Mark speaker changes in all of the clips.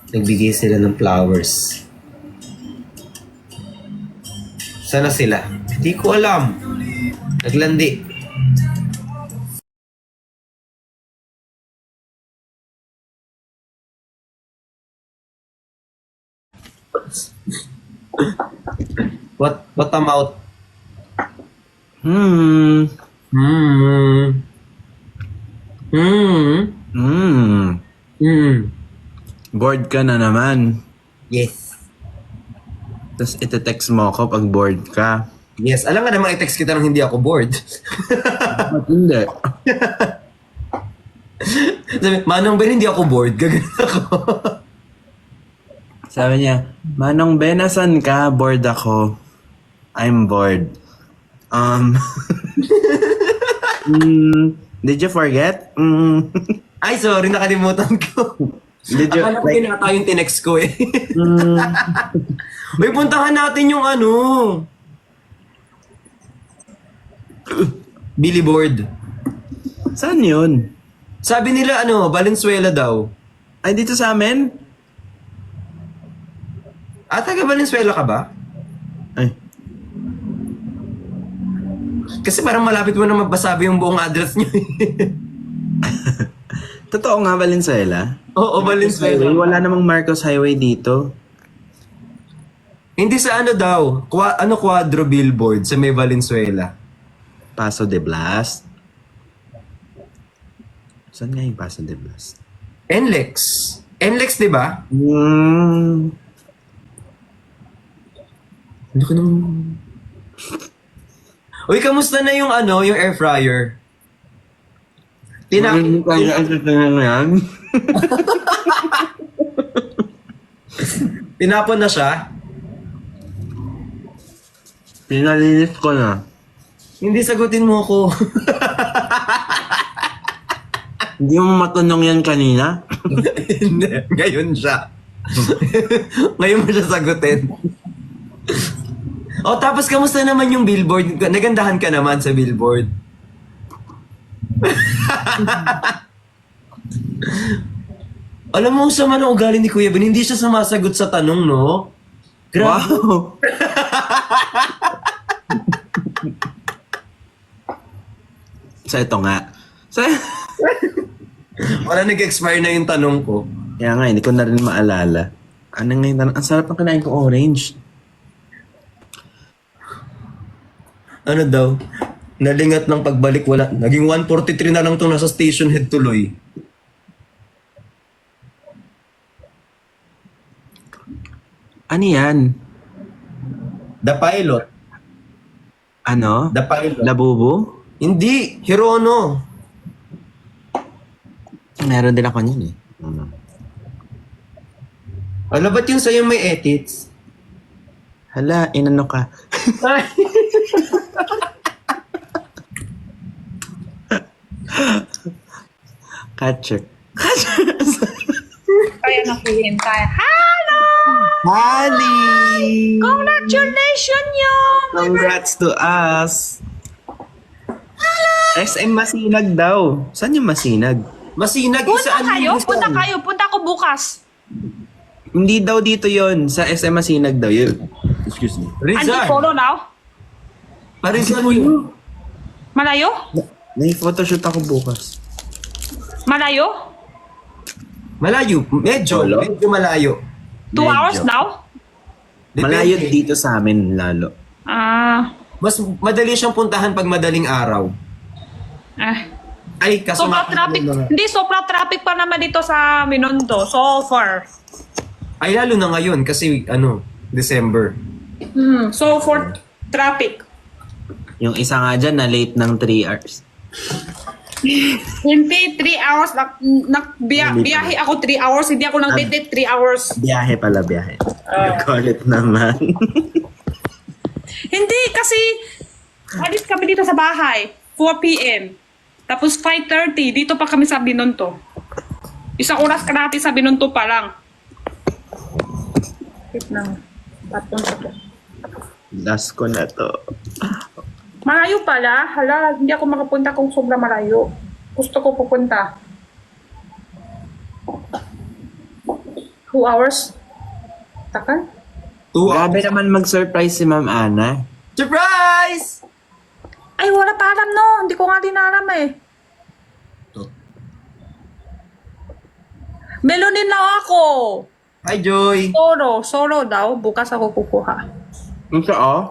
Speaker 1: Nagbigay sila ng flowers. Sana sila? Hindi ko alam. Naglandi. What a mouth.
Speaker 2: Hmm.
Speaker 1: Hmm. Hmm.
Speaker 2: Hmm.
Speaker 1: Hmm.
Speaker 2: Bored ka na naman.
Speaker 1: Yes.
Speaker 2: Tapos ite-text mo ako pag bored ka.
Speaker 1: Yes. Alam nga naman i-text kita nang hindi ako bored.
Speaker 2: Ba't hindi?
Speaker 1: Sabi, Manong Ben, hindi ako bored. Gagano ako.
Speaker 2: Sabi niya, Manong Ben, nasan ka? Bored ako. I'm bored. Did you forget?
Speaker 1: Ay, sorry, nakalimutan ko.
Speaker 2: Did you,
Speaker 1: Akala ko
Speaker 2: like,
Speaker 1: pinata yung tinext ko eh. May puntahan natin yung ano. Billboard.
Speaker 2: saan yun?
Speaker 1: Sabi nila ano, Valenzuela daw.
Speaker 2: Ay, dito sa amin?
Speaker 1: Taga Valenzuela ka ba?
Speaker 2: Ay,
Speaker 1: Kasi parang malapit mo na mabasabi yung buong address niyo.
Speaker 2: totoo nga, Valenzuela?
Speaker 1: Oo, Valenzuela.
Speaker 2: Wala namang Marcos Highway dito.
Speaker 1: Hindi sa ano daw, quadro billboard sa may Valenzuela.
Speaker 2: Paso de Blas. Saan nga yung Paso de Blas?
Speaker 1: NLEX. NLEX, di ba? Ano ka nang... Uy, kamusta na yung ano, yung air fryer?
Speaker 2: Hindi kaya yan.
Speaker 1: Tinapon na siya?
Speaker 2: Pinalinis ko na.
Speaker 1: Hindi sagutin mo ako.
Speaker 2: Hindi mo matanong yan kanina?
Speaker 1: Hindi, ngayon siya. Ngayon mo siya sagutin. Tapos kamusta naman yung billboard? Nagandahan ka naman sa billboard. Alam mo, sama ng ugali ni Kuya Ben, hindi siya sumasagot sa tanong, no? Grabe.
Speaker 2: Wow! So, ito nga. So,
Speaker 1: Wala nag-expire na yung tanong ko.
Speaker 2: kaya nga, hindi ko na rin maalala. Ano nga yung tanong? Ang sarap ng kinain ko orange.
Speaker 1: Ano daw? Nalingat ng pagbalik, wala. Naging 1:43 na lang itong nasa station head tuloy.
Speaker 2: Ano yan?
Speaker 1: The Pilot.
Speaker 2: Ano?
Speaker 1: The Pilot.
Speaker 2: Labubu?
Speaker 1: Hindi, Hirono.
Speaker 2: Meron din ako niyan eh.
Speaker 1: Ano ba't yung sa'yo may edits?
Speaker 2: Hala, inano ka? Catcher.
Speaker 3: Kaya naghihintay. Hello!
Speaker 2: Honey!
Speaker 3: Congratulations yun!
Speaker 2: Congrats to us! SM Masinag daw. Saan yung Masinag?
Speaker 1: Masinag,
Speaker 3: Punta
Speaker 1: isaan
Speaker 3: kayo?
Speaker 1: yung
Speaker 3: Punta kayo? Punta ko bukas.
Speaker 2: Hindi daw dito yon sa SM Masinag daw yun. Excuse me.
Speaker 3: Andi
Speaker 1: Rizal.
Speaker 3: photo now?
Speaker 1: Rizal yun.
Speaker 3: Malayo?
Speaker 2: May photoshoot ako bukas.
Speaker 3: Malayo?
Speaker 1: Malayo. Medyo malayo.
Speaker 3: 2
Speaker 2: Medyo.
Speaker 3: hours now?
Speaker 2: Malayo
Speaker 1: Depende.
Speaker 2: dito sa amin lalo.
Speaker 1: Mas madali siyang puntahan pag madaling araw. Ay,
Speaker 3: Sobra traffic. Hindi, sobra traffic pa naman dito sa Minondo. So far.
Speaker 1: Ay, lalo na ngayon kasi, December.
Speaker 3: So for traffic.
Speaker 2: Yung isa nga dyan na late ng 3 hours.
Speaker 3: Hindi, 3 hours. Biyahe ako 3 hours. Hindi ako nang late 3 hours.
Speaker 2: Biyahe pala, biyahe. Kulit naman.
Speaker 3: Hindi, kasi alis kami dito sa bahay. 4 p.m. Tapos 5:30, dito pa kami sa Binonto. 1 oras ka natin sa Binonto pa lang. Wait lang. Papunta ko.
Speaker 2: Last ko na to.
Speaker 3: Malayo pala. Hala, hindi ako makapunta kung sobrang malayo. Gusto ko pupunta. 2 hours. Takan?
Speaker 1: 2
Speaker 2: Grabe
Speaker 1: hours.
Speaker 2: naman mag-surprise si Ma'am Ana.
Speaker 1: Surprise!
Speaker 3: Ay, wala pa alam no. Hindi ko nga din alam eh. Melonin na ako.
Speaker 1: Hi, Joy.
Speaker 3: Solo daw. Bukas ako kukuha.
Speaker 2: Yung sa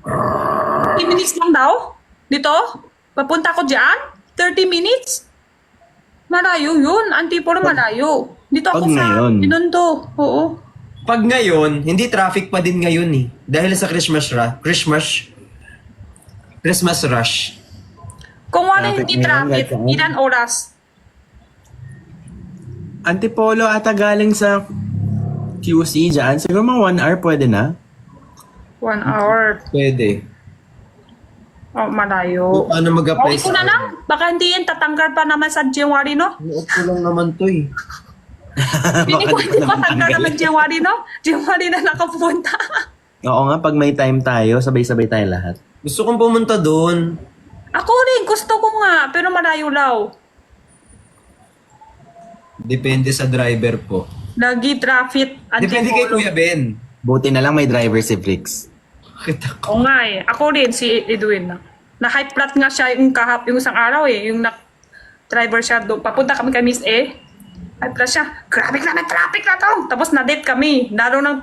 Speaker 3: 30 minutes lang daw? Dito? Papunta ko dyan? 30 minutes? Malayo yun. Antipolo malayo. Dito ako
Speaker 2: Pag
Speaker 3: sa
Speaker 2: ngayon.
Speaker 3: Binondo. Oo.
Speaker 1: Pag ngayon, hindi traffic pa din ngayon eh. Dahil sa Christmas rush.
Speaker 3: Kung wala
Speaker 2: Traffic
Speaker 3: hindi
Speaker 2: ngayon,
Speaker 3: traffic,
Speaker 2: guys,
Speaker 3: ilan oras?
Speaker 2: Antipolo ata galing sa QC dyan. Siguro mga 1 hour pwede na.
Speaker 3: 1 hour.
Speaker 1: Pwede.
Speaker 3: Oh, malayo.
Speaker 1: Paano mag-apply
Speaker 3: Okay ko na lang. Baka hindi yan tatanggal pa naman sa January, no?
Speaker 1: Nuot ko lang naman to eh.
Speaker 3: Hindi ko hindi pa tanggal naman January, no? January na nakapunta.
Speaker 2: Oo nga, pag may time tayo, sabay-sabay tayo lahat.
Speaker 1: Gusto kong pumunta doon.
Speaker 3: Ako rin, gusto ko nga. Pero malayo law.
Speaker 1: Depende sa driver po.
Speaker 3: Lagi traffic.
Speaker 1: Depende kay
Speaker 3: Antipolo.
Speaker 1: Kuya Ben.
Speaker 2: Buti na lang may driver si Flix.
Speaker 1: Kita ko.
Speaker 3: Oo nga eh. Ako rin, si Edwin. Na-high flat nga siya yung yung isang araw eh. Yung driver siya doon. Papunta kami kay Miss A. High flat siya. Grabe na, may traffic na to. Tapos na-date kami. Lalo ng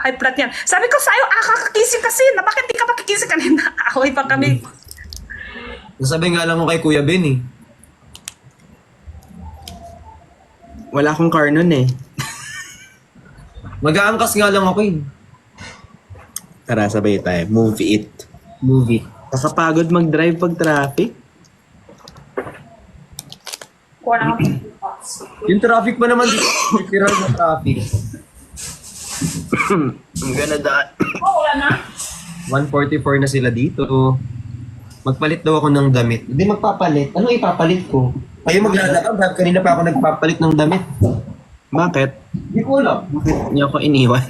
Speaker 3: high flat yan. Sabi ko sa'yo, kakakising kasi. Na bakit di ka makikising kanina? Away pa kami.
Speaker 1: Nasabi nga lang ko kay Kuya Ben eh.
Speaker 2: Wala akong car nun eh.
Speaker 1: Mag-aangkas nga lang ako eh.
Speaker 2: Tara, sabay tayo. Movie it.
Speaker 1: Movie.
Speaker 2: Kakapagod mag-drive pag traffic.
Speaker 3: Wala kang
Speaker 1: Yung traffic pa naman dito. Literal na traffic.
Speaker 2: I'm gonna die.
Speaker 3: Oh, wala na.
Speaker 1: 1:44 na sila dito. Magpalit daw ako ng damit. Hindi magpapalit. Anong ipapalit ko? Kayo maglalakad. Kanina pa ako nagpapalit ng damit.
Speaker 2: Bakit?
Speaker 1: Hindi ko alam.
Speaker 2: Bakit niyo ako iniwan?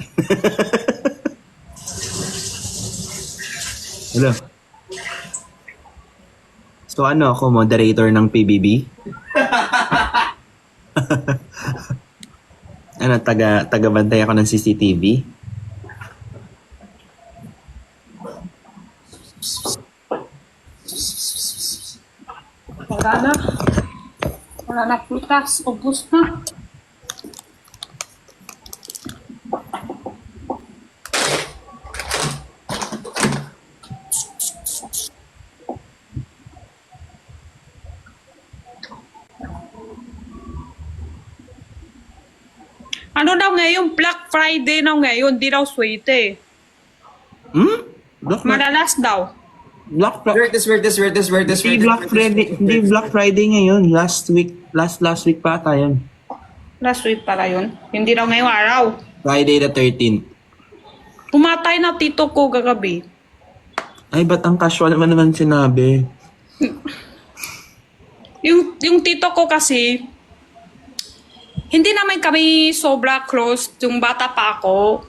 Speaker 2: Hello. So ano ako, moderator ng PBB? Ano, taga-bantay ako ng CCTV?
Speaker 3: Wala na. Wala na prutas. Ubus na. Ano daw ngayon? Black Friday na ngayon. Di daw swerte. Madalas daw.
Speaker 2: Black Friday.
Speaker 1: Where this?
Speaker 2: Hindi Black Friday, hindi Black Friday ngayon. Last week pa ata yun.
Speaker 3: Last week pala yun. Hindi daw ngayong araw.
Speaker 2: Friday the 13th.
Speaker 3: Pumatay na tito ko kagabi.
Speaker 2: Ay, ba't ang casual naman sinabi?
Speaker 3: Yung tito ko kasi, hindi naman kami sobra close. Yung bata pa ako,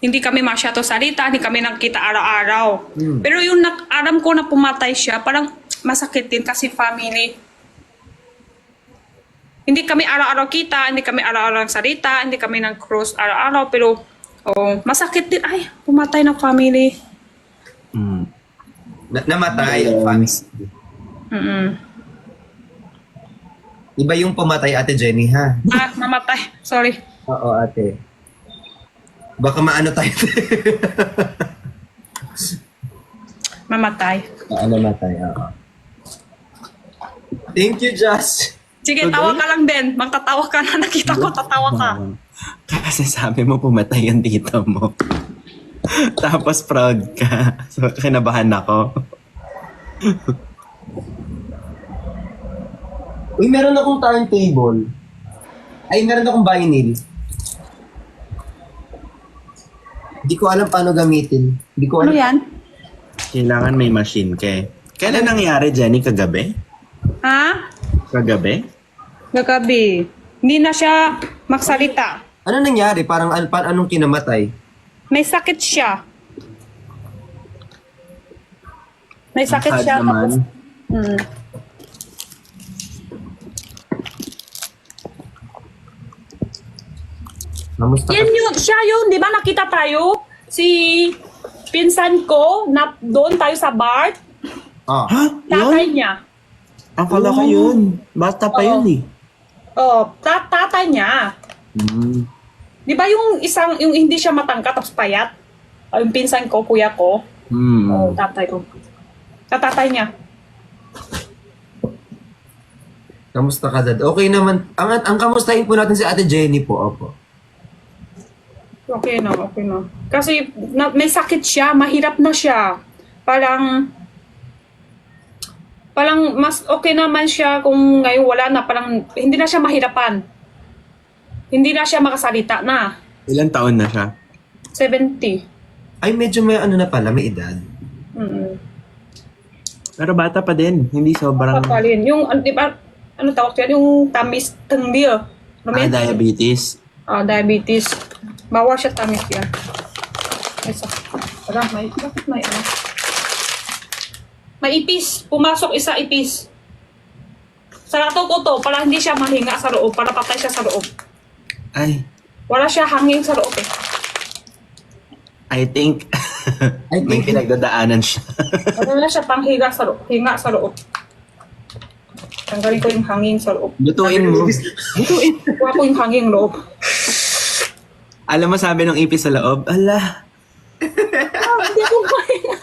Speaker 3: hindi kami masyado salita, hindi kami nakita araw-araw. Pero yung alam ko na pumatay siya, parang masakit din kasi family. Hindi kami araw-araw kita, hindi kami araw-araw salita, hindi kami nag-cross araw-araw, pero masakit din. Ay, pumatay ng family.
Speaker 1: Namatay ang family.
Speaker 3: Mm-mm.
Speaker 1: Iba yung pumatay, Ate Jenny, ha?
Speaker 3: Namatay. Sorry.
Speaker 1: Oo, ate. Baka maano tayo.
Speaker 3: Mamatay.
Speaker 1: Namatay, oo. Thank you, Josh.
Speaker 3: Sige, tawa ka lang, Ben. Magtatawa ka na. Nakita ko, tatawa ka.
Speaker 2: Kasi sabi mo pumatay yung tito mo. Tapos proud ka. So, kinabahan ako.
Speaker 1: Uy, meron akong turntable. Ay, meron akong vinyl. Hindi ko alam paano gamitin. Hindi ko
Speaker 3: Ano
Speaker 1: alam.
Speaker 3: yan?
Speaker 2: Kailangan may machine ka eh. Kailan nangyari, Jenny? Kagabi?
Speaker 3: Ha?
Speaker 2: Kagabi?
Speaker 3: Gagabi. Hindi na siya magsalita.
Speaker 1: Ano nangyari? Parang anong kinamatay?
Speaker 3: May sakit siya. May sakit
Speaker 2: Sad
Speaker 3: siya.
Speaker 2: naman.
Speaker 1: Kamusta ka?
Speaker 3: Yan yun, siya yun, di ba nakita tayo? Si pinsan ko, na doon tayo sa bar,
Speaker 1: Ah.
Speaker 2: Ha?
Speaker 3: tatay
Speaker 2: Yun?
Speaker 3: niya.
Speaker 2: Akala ko yun. Bata pa yun eh.
Speaker 3: Oh, tatay niya.
Speaker 2: Hmm.
Speaker 3: Di ba yung yung hindi siya matangka tapos payat? Yung pinsan ko, kuya ko.
Speaker 2: Hmm.
Speaker 3: Oh, tatay ko. Tatay niya.
Speaker 1: Kamusta ka, Dad? Okay naman. Ang kamustahin po natin si Ate Jenny po. Opo.
Speaker 3: Okay na, okay na. Kasi may sakit siya, mahirap na siya. Parang mas okay naman siya kung ngayon wala na, parang hindi na siya mahirapan. Hindi na siya makasalita na.
Speaker 2: Ilan taon na siya?
Speaker 3: 70.
Speaker 1: Ay, medyo may ano na pala, may edad.
Speaker 3: Mm-mm.
Speaker 2: Pero bata pa din. Hindi sobrang...
Speaker 3: Papalin. Yung, di ba, ano tawag yan? Yung tamis tengbil.
Speaker 2: diabetes.
Speaker 3: Diabetes. Bawal siya tamis yan. Wala, bakit may ano? May ipis. Pumasok isa ipis. Sarado ko to, para hindi siya mahinga sa loob, para patay siya sa loob.
Speaker 2: Ay,
Speaker 3: Wala siya hangin sa loob eh.
Speaker 2: I think... may pinagdadaanan siya.
Speaker 3: Wala na siya panghiga sa loob. Hinga sa loob. Tanggalin ko yung hangin sa loob.
Speaker 2: Lutuin mo. Lutuin.
Speaker 3: Kuha ko yung hangin loob.
Speaker 2: Alam mo sabi ng ipis sa loob, ala,
Speaker 3: Hindi ako mahinga.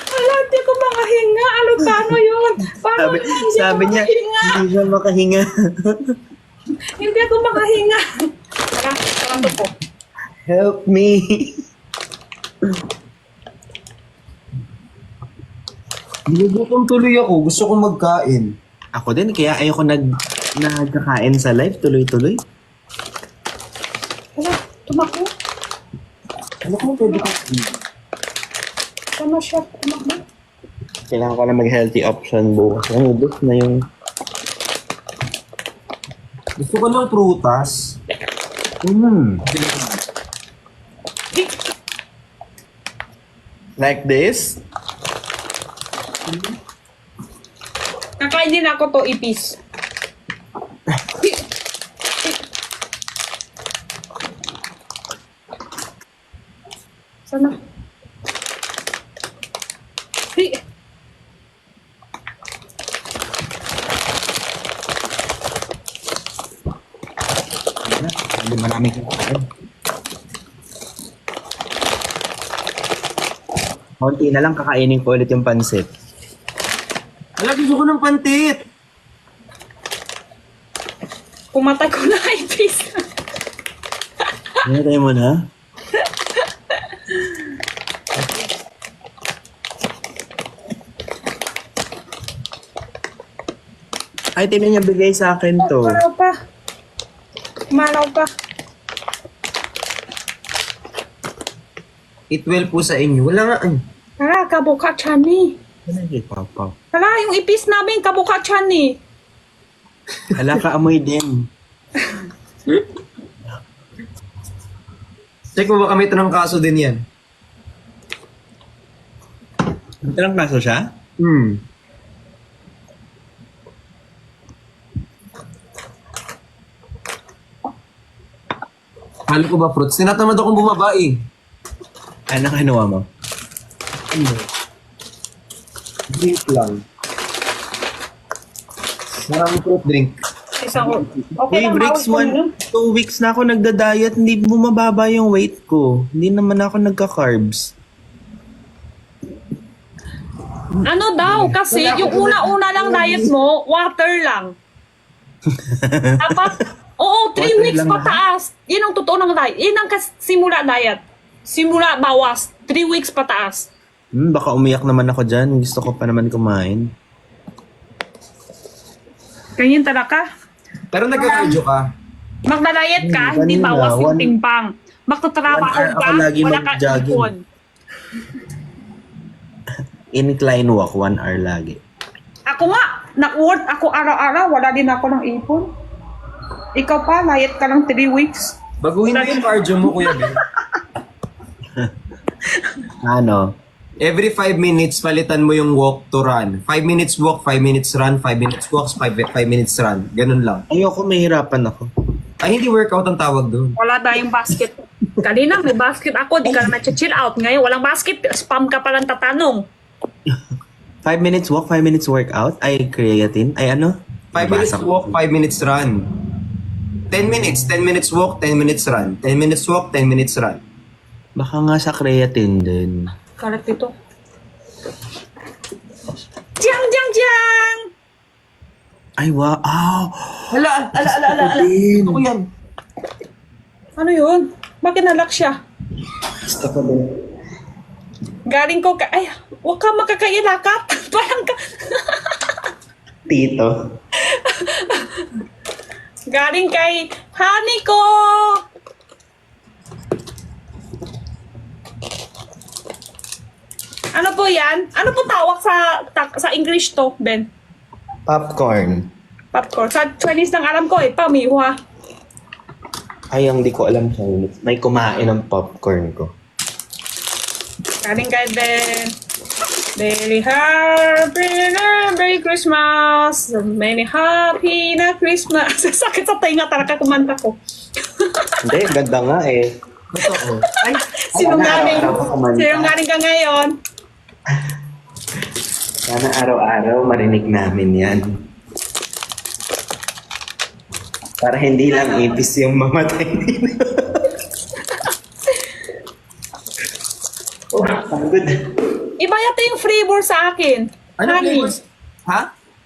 Speaker 3: Wala, hindi ako makahinga. Ano, paano yun? Paano
Speaker 2: sabi,
Speaker 3: yun? Hindi
Speaker 2: sabi
Speaker 3: ako
Speaker 2: niya,
Speaker 3: makahinga.
Speaker 2: hindi siya makahinga.
Speaker 3: Hindi ako makahinga. Sarado ko.
Speaker 2: Help me.
Speaker 1: Nilugutom tuloy ako. Gusto kong magkain.
Speaker 2: Ako din, kaya ayoko nagkakain sa live, tuloy-tuloy.
Speaker 3: Wala, tumakbo.
Speaker 1: Ano kung pwede ko?
Speaker 3: Ano siya? Tumakbo.
Speaker 2: Kailangan ko na mag-healthy option bukas. Ang ubos na yung...
Speaker 1: Gusto ko ng prutas.
Speaker 2: Like this?
Speaker 3: Kakain din ako to ipis. Sana. Hey.
Speaker 2: Hindi maraming kakain. Konti na lang kakainin ko ulit yung pansit.
Speaker 1: Wala, gusto ko ng pantit.
Speaker 3: Pumatay ko na ipis.
Speaker 2: Hinatay mo na? Ay, tinan niya bigay sa akin to.
Speaker 3: Malaw pa. Malaw pa.
Speaker 1: Eat well po sa inyo. Wala nga. Ay.
Speaker 3: Tara, kabuka chan ni.
Speaker 2: Ano yung papaw?
Speaker 3: Tara, yung ipis namin, kabuka chan ni.
Speaker 2: Hala ka, amoy din.
Speaker 1: Check mo baka may tanong kaso din yan.
Speaker 2: Ito lang kaso siya?
Speaker 1: Halo ko ba fruits? Tinatamad akong bumaba eh.
Speaker 2: Ano kinuha mo?
Speaker 1: Drink lang. Maraming fruit drink.
Speaker 3: Isang okay
Speaker 2: Hey,
Speaker 3: lang,
Speaker 2: Bricks,
Speaker 3: bawal ko
Speaker 2: 2 weeks na ako nagda-diet, hindi bumababa yung weight ko. Hindi naman ako nagka-carbs.
Speaker 3: Ano daw, kasi yung una-una lang diet mo, water lang. Dapat, oo, 3
Speaker 2: Water
Speaker 3: weeks
Speaker 2: lang
Speaker 3: pataas. Yan ang totoo ng diet. Yan ang simula diet. Simula bawas, 3 weeks pataas.
Speaker 2: Baka umiyak naman ako dyan. Gusto ko pa naman kumain.
Speaker 3: Ganyan talaga.
Speaker 1: Pero nagka-cardio ka.
Speaker 3: Magda-diet ka, hindi
Speaker 2: Kanina,
Speaker 3: bawas yung
Speaker 2: one-
Speaker 3: timbang. Magtatrabaho
Speaker 2: 1 hour
Speaker 3: ka,
Speaker 2: ako lagi
Speaker 3: wala ka
Speaker 2: mag-jogging.
Speaker 3: ipon.
Speaker 2: Incline walk, 1 hour lagi.
Speaker 3: Ako nga, nag-work ako araw-araw, wala din ako ng ipon. Ikaw pa, diet ka ng 3 weeks.
Speaker 1: Baguhin mo yung cardio mo, Kuya Ben.
Speaker 2: Ano?
Speaker 1: Every 5 minutes, palitan mo yung walk to run. 5 minutes walk, 5 minutes run, 5 minutes walk, 5 minutes run. Ganun lang.
Speaker 2: Ayoko, mahirapan ako.
Speaker 1: Ay, hindi workout ang tawag doon.
Speaker 3: Wala ba yung basket? Kanina may basket ako, di ka na chill out. Ngayon walang basket, spam ka palang tatanong.
Speaker 2: 5 minutes walk, 5 minutes workout. Ay, creatine. Ay, ano?
Speaker 1: 5 minutes
Speaker 2: Nabasa ko.
Speaker 1: walk, 5 minutes run. 10 minutes walk, 10 minutes run. 10 minutes walk, 10 minutes run.
Speaker 2: Baka nga sa creatine din.
Speaker 3: Correct ito. Jang, jang, jang!
Speaker 2: Ay, wow. Oh,
Speaker 1: Ala. Gusto ko yan.
Speaker 3: Ano yun? Bakit nalak siya?
Speaker 2: gusto ko din.
Speaker 3: Galing ko ka... Ay, huwag ka makakailakap. Parang ka...
Speaker 2: Tito.
Speaker 3: Galing kay honey ko! Ano po yan? Ano po tawag sa English to, Ben?
Speaker 2: Popcorn.
Speaker 3: Popcorn. Sa Chinese lang alam ko eh, pamiwa.
Speaker 2: Ay, ang di ko alam siya. May kumain ng popcorn ko.
Speaker 3: Galing kay Ben. Very happy na Merry Christmas. Many happy na Christmas. Sakit sa tainga talaga kumanta ko.
Speaker 2: Hindi, ganda nga eh.
Speaker 1: Totoo. Ay,
Speaker 3: Sinungaling.
Speaker 2: araw-araw ka kumanta.
Speaker 3: Sinungaling ka ngayon.
Speaker 2: Sana araw-araw marinig namin yan. Para hindi lang ipis yung mamatay nila. Oh, pagod.
Speaker 3: Iba yata yung flavor sa akin.
Speaker 1: ano
Speaker 3: Honey.
Speaker 1: flavors? Ha?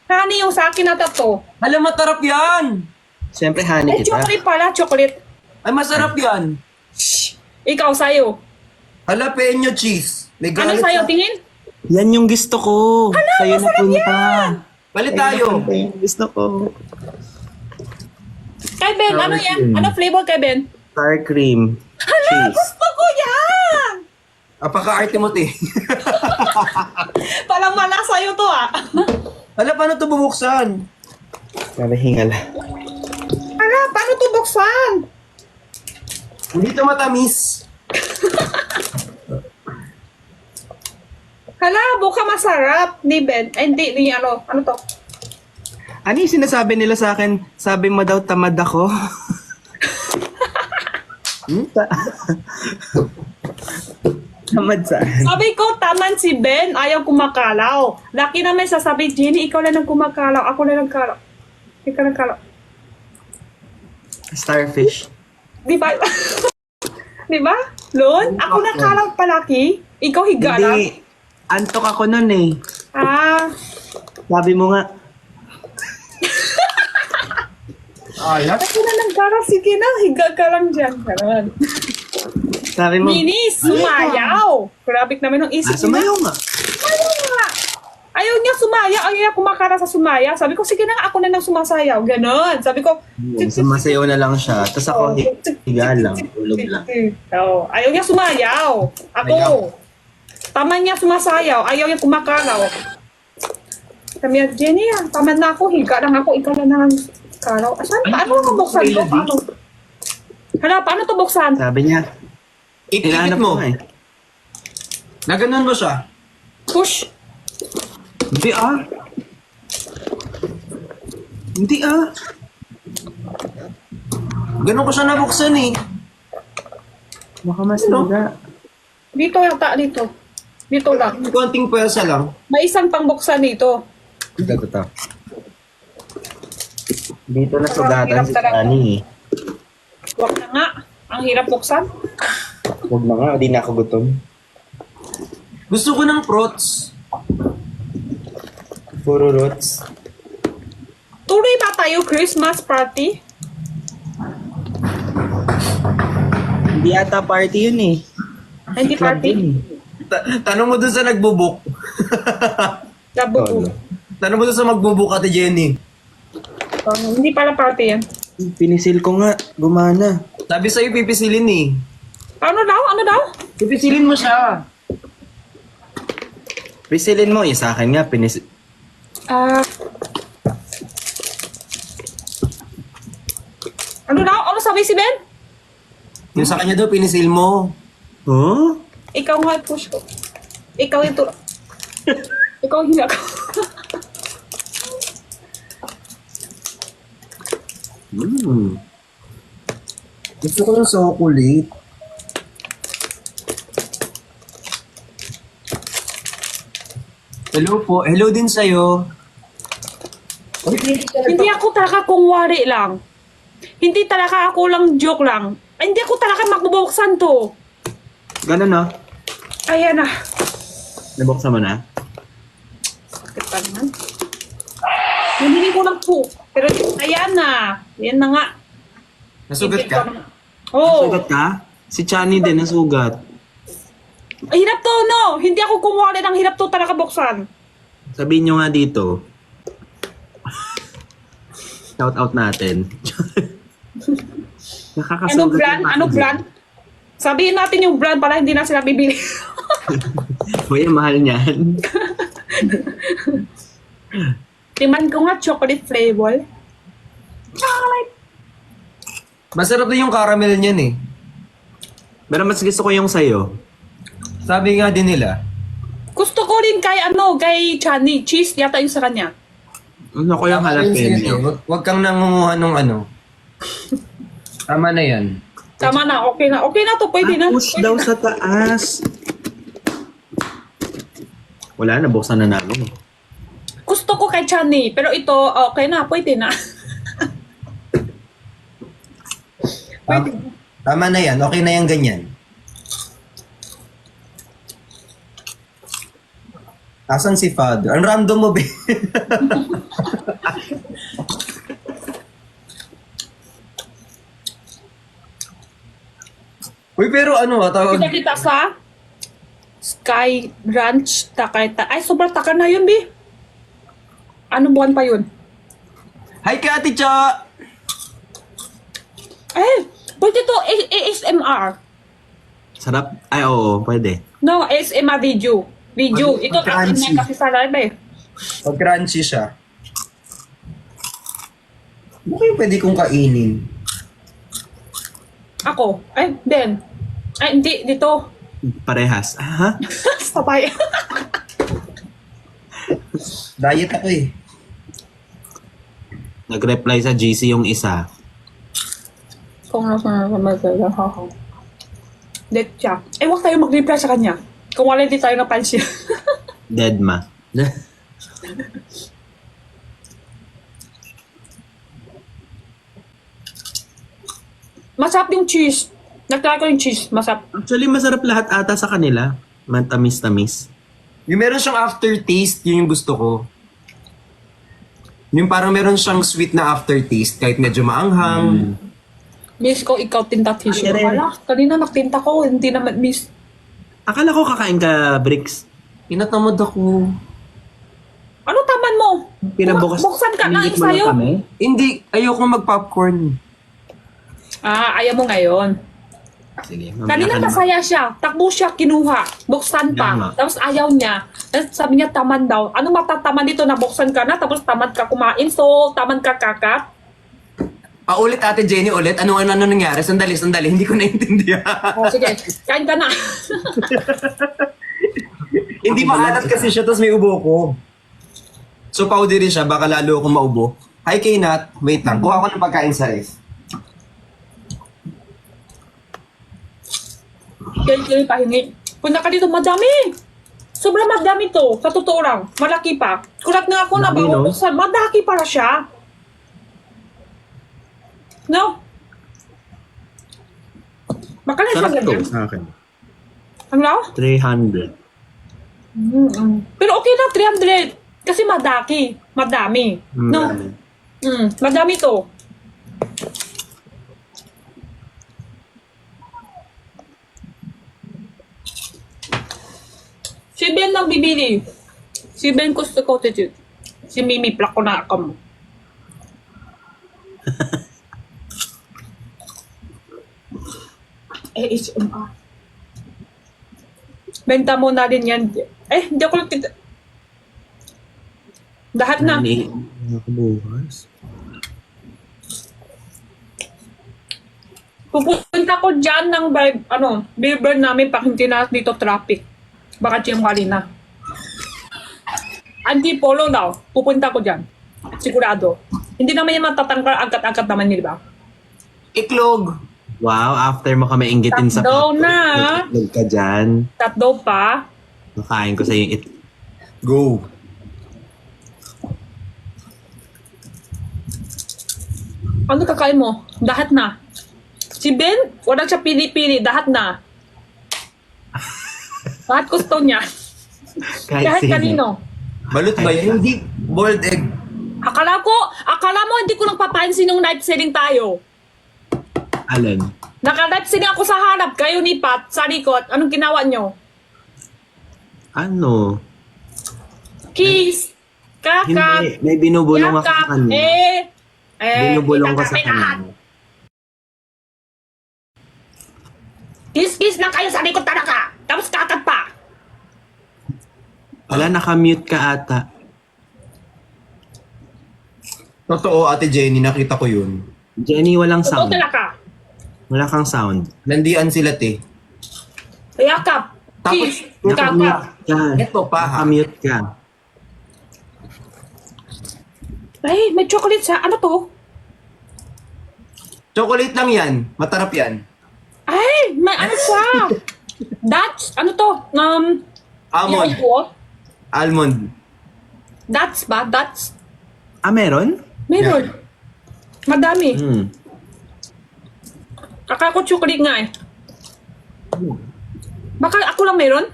Speaker 3: Honey yung sa akin na tato.
Speaker 1: Alam, matarap yan.
Speaker 2: Siyempre, honey
Speaker 3: Ay,
Speaker 2: kita.
Speaker 3: chocolate pala. Chocolate.
Speaker 1: Ay, masarap yan.
Speaker 3: Ikaw sa'yo.
Speaker 1: Jalapeno cheese. May
Speaker 3: Ano
Speaker 1: galit
Speaker 3: sa'yo?
Speaker 1: sa-
Speaker 3: Tingin?
Speaker 2: Yan yung gusto ko. Sa'yo na punta.
Speaker 1: Palit tayo.
Speaker 2: Yan yung gusto ko.
Speaker 3: Kay Ben, ano yan? Ano flavor kay Ben?
Speaker 2: Sour cream. Cheese.
Speaker 3: Gusto ko yan!
Speaker 1: Apaka-arte mo, te.
Speaker 3: Palang mala sa'yo to ah.
Speaker 1: Hala, paano ito bubuksan?
Speaker 2: Sabi hingala.
Speaker 3: Ala, paano to buksan?
Speaker 1: Hindi ito matamis.
Speaker 3: Hala, buka masarap. Ni Ben. Ay, hindi. Ni ano. Ano to?
Speaker 2: Ano yung sinasabi nila sa akin? Sabi mo daw tamad ako. Tamad saan?
Speaker 3: Sabi ko, taman si Ben. Ayaw kumakalaw. Laki naman sasabi, Jenny, ikaw lang ang kumakalaw. Ako lang nagkalaw. Ikaw nagkalaw.
Speaker 2: Starfish.
Speaker 3: Di ba? Di ba? Lon, ako nakalaw palaki. Ikaw higa lang.
Speaker 2: Hindi. Antok ako nun eh.
Speaker 3: Ah,
Speaker 2: Sabi mo nga.
Speaker 1: Ayan.
Speaker 3: ako na nagkalaw. Sige na, higa ka lang dyan. Ganon.
Speaker 2: Sabi mo.
Speaker 3: Minis, sumayaw. Grabe naman ang isip niya.
Speaker 2: Sumayaw nga.
Speaker 3: Ayaw nga. Ayaw niya sumayaw. Ayaw niya kumakara sa sumayaw. Sabi ko, sige na nga, ako na nang sumasayaw. Ganon. Sabi ko,
Speaker 2: Sumasayaw na lang siya. Tapos ako, higa lang. Ulog lang.
Speaker 3: Oh, ayaw niya sumayaw. Ako. Tama niya sumasayaw. Ayaw niya kumakalaw. Sabi niya, Jenny, tama na ako. Higa lang ako. Ikaw na nang kalaw. Asan? Paano ko buksan to? Paano? Hala, paano to buksan?
Speaker 2: Sabi niya.
Speaker 1: Ikikit
Speaker 2: Hinahanap
Speaker 1: mo.
Speaker 2: ko eh.
Speaker 1: Na ganun mo siya.
Speaker 3: Push.
Speaker 2: Hindi ah. Hindi ah.
Speaker 1: Ganun ko siya nabuksan eh.
Speaker 2: Baka mas naga.
Speaker 3: Dito yata, dito. Dito lang.
Speaker 1: Konting pwersa lang.
Speaker 3: May isang pangbuksan dito.
Speaker 2: Ito. Dito na sugatan si Sunny eh.
Speaker 3: Huwag na nga. Ang hirap buksan.
Speaker 2: Huwag na nga, di na ako gutom.
Speaker 1: Gusto ko ng prots.
Speaker 2: Puro roots.
Speaker 3: Tuloy ba tayo Christmas party?
Speaker 2: Hindi ata party yun eh.
Speaker 3: Hindi
Speaker 2: Club
Speaker 3: party?
Speaker 2: yun eh.
Speaker 1: Tanong mo dun sa nagbubuk.
Speaker 3: Labubo.
Speaker 1: Tanong mo dun sa magbubuk, Ate Jenny.
Speaker 3: Hindi pala party yan.
Speaker 2: Pinisil ko nga, gumana.
Speaker 1: Sabi sa'yo, pipisilin eh.
Speaker 3: Ano daw? Ano daw?
Speaker 1: Pipisilin mo siya.
Speaker 2: Pisilin mo, yung sa akin nga, pinisil.
Speaker 3: Ano daw? Ano sabi si Ben?
Speaker 1: Yung sa kanya daw, pinisil mo.
Speaker 2: Huh?
Speaker 3: Ikaw nga push ko. Ikaw yung tulak. Ikaw yung hinga ko.
Speaker 1: Gusto ko ng chocolate. Hello po. Hello din sa'yo. Uy,
Speaker 3: Hindi ako talaga kungwari lang. Hindi talaga ako lang joke lang. Ay, hindi ako talaga magbubuksan to.
Speaker 2: Ganun no?
Speaker 3: Ayan na.
Speaker 2: Nabuksan mo na?
Speaker 3: Sakit pa naman. Hindi ko lang po. Pero ayan na. Ayan na nga.
Speaker 1: Nasugat ka?
Speaker 3: Oo.
Speaker 2: Nasugat ka? Si Chani din nasugat.
Speaker 3: Ay, hirap to, no? Hindi ako kumuha ng hirap to talaga buksan.
Speaker 2: Sabihin nyo nga dito. Shout out natin. Nakakasugat
Speaker 3: Anong brand?
Speaker 2: yung
Speaker 3: Anong
Speaker 2: packaging.
Speaker 3: brand? Sabihin natin yung brand para hindi na sila bibili.
Speaker 2: Uy, ang mahal niyan.
Speaker 3: Timan ko nga chocolate flavor. Chocolate.
Speaker 1: Masarap din yung caramel niyan eh.
Speaker 2: Pero mas gusto ko yung sayo.
Speaker 1: Sabi nga din nila.
Speaker 3: Gusto ko rin kay kay Chani. Cheese yata yung sa kanya.
Speaker 2: Ano ko yung jalapeno.
Speaker 1: Huwag kang nangunguha ng ano. Tama na yan.
Speaker 3: Tama na, okay na. Okay na to, pwede na.
Speaker 2: Push
Speaker 3: Pwede
Speaker 2: daw
Speaker 3: na.
Speaker 2: sa taas. Wala, nabuksan na namin.
Speaker 3: Gusto ko kay Chani, pero ito, okay na, pwede na.
Speaker 1: Tama na yan. Okay na yan ganyan. Asan si Father? Ang random mo, be. Uy, pero ano tawag?
Speaker 3: Kita-kita sa Sky Ranch Takaita. Ay, sobrang taka na yun, Bi. Ano buwan pa yun?
Speaker 1: Hi, Kati Cha!
Speaker 3: Eh, pwede to ASMR.
Speaker 2: Sarap. Ay, oo, pwede.
Speaker 3: No, ASMR video. Video. Ito, akin
Speaker 1: Crunchy.
Speaker 3: na kasi sa live eh.
Speaker 1: Pag crunchy siya. Ano kayo pwede kong kainin?
Speaker 3: Ako. Ay, then. Ay, hindi. Dito.
Speaker 2: Parehas. Ha?
Speaker 3: Sabay.
Speaker 1: Diet ako eh.
Speaker 2: Nag-reply sa GC yung isa.
Speaker 3: Kung nasa Dead siya. Eh, huwag tayo mag-reply sa kanya. Kung wala hindi tayo napansin.
Speaker 2: Dead ma.
Speaker 3: Masarap yung cheese. Nagtry ko yung cheese. Masarap.
Speaker 2: Actually, masarap lahat ata sa kanila. Matamis-tamis.
Speaker 1: Yung meron siyang aftertaste, yun yung gusto ko. Yung parang meron siyang sweet na aftertaste, kahit medyo maanghang.
Speaker 3: Miss ko, ikaw tinta tissue.
Speaker 2: Ay, rin.
Speaker 3: Wala. Kanina nagtinta ko. Hindi naman miss.
Speaker 2: Akala ko kakain ka, Bricks.
Speaker 1: Tinatamad ako.
Speaker 3: Ano taman mo?
Speaker 2: Pinabukas.
Speaker 3: Buksan ka na
Speaker 2: Pinigit
Speaker 3: yung
Speaker 2: mo lang
Speaker 3: sayo.
Speaker 2: kami.
Speaker 1: Hindi, ayoko mag-popcorn.
Speaker 3: Ah, ayaw mo ngayon.
Speaker 2: Sige.
Speaker 3: Kanina masaya siya. Takbo siya, kinuha. Buksan pa.
Speaker 2: Tama.
Speaker 3: Tapos ayaw niya. Tapos sabi niya, tamad daw. Ano matataman dito na buksan ka na, tapos tamad ka kumain, so tamad ka kakat?
Speaker 1: Ulit Ate Jenny, ulit. Ano nangyari? Sandali. Hindi ko naintindihan.
Speaker 3: Oh, sige, kain ka na.
Speaker 1: Hindi maalat kasi siya, tapos may ubo ko. So, powdery siya, baka lalo akong maubo. Hi, Kaynat. Wait lang, kuha ko ng pagkain sa ref.
Speaker 3: Kaya pahingi. Punta ka dito, madami. Sobrang madami to. Sa totoo lang. Malaki pa. Kulat nga ako na
Speaker 2: Dami, no?
Speaker 3: buksan. Madaki para siya. No? Baka na siya
Speaker 2: Sarap to
Speaker 3: ganyan.
Speaker 2: sa akin.
Speaker 3: Ano?
Speaker 2: 300.
Speaker 3: Pero okay na, 300. Kasi madaki. Madami. No? Madami to. Si Ben lang bibili. Si Ben gusto ko ito. Si Mimi plak ko na ako mo. ASMR. Benta mo na din yan. Eh, hindi ako nagtita. Lahat na.
Speaker 2: Bukas.
Speaker 3: Pupunta ko dyan ng beer namin pag hindi na dito traffic. Baka dyan kanina. Antipolo daw. Pupunta ko dyan. Sigurado. Hindi naman yung matatanggal agad-agad naman, di ba?
Speaker 1: Iklog.
Speaker 2: Wow, after mo kami inggitin sa
Speaker 3: Tatlo na.
Speaker 2: Itlog ka dyan.
Speaker 3: Tatlo pa.
Speaker 2: Makain ko sa yung
Speaker 1: Go.
Speaker 3: Ano kakain mo? Dahat na. Si Ben, wala siya pili-pili. Dahat na. Lahat gusto niya. Kahit kanino.
Speaker 1: Balot ba yan? Hindi. Boiled egg.
Speaker 3: Akala mo hindi ko lang papansin nung live selling tayo.
Speaker 2: Alin?
Speaker 3: Naka-live selling ako sa harap. Kayo ni Pat, sa likod. Anong ginawa nyo?
Speaker 2: Ano?
Speaker 3: Kiss. Kakap.
Speaker 2: Hindi. May binubulong ako sa
Speaker 3: Yakap.
Speaker 2: kanya. Binubulong ko sa
Speaker 3: kakapin lahat.
Speaker 2: kanya.
Speaker 3: Kiss lang kayo sa likod talaga. Tapos kakap pa.
Speaker 2: Wala, naka-mute ka ata.
Speaker 1: Totoo, Ate Jenny, nakita ko yun.
Speaker 2: Jenny, walang
Speaker 3: Totoo
Speaker 2: sound.
Speaker 3: talaga.
Speaker 2: Wala kang sound.
Speaker 1: Nandiyan sila, te.
Speaker 3: Yakap.
Speaker 1: Tapos,
Speaker 3: Kiss. Kakap.
Speaker 2: Naka-mute ka.
Speaker 1: Ito pa, ha?
Speaker 2: Naka-mute ka.
Speaker 3: Ay, may chocolate siya. Ano to?
Speaker 1: Chocolate lang yan. Matarap yan.
Speaker 3: Ay, may ano siya. That's, ano to?
Speaker 1: Almond.
Speaker 3: Yung po?
Speaker 1: Almond.
Speaker 3: That's ba? That's.
Speaker 2: Ah, meron?
Speaker 3: Meron. Madami. Akala ko chocolate nga eh. Baka ako lang meron?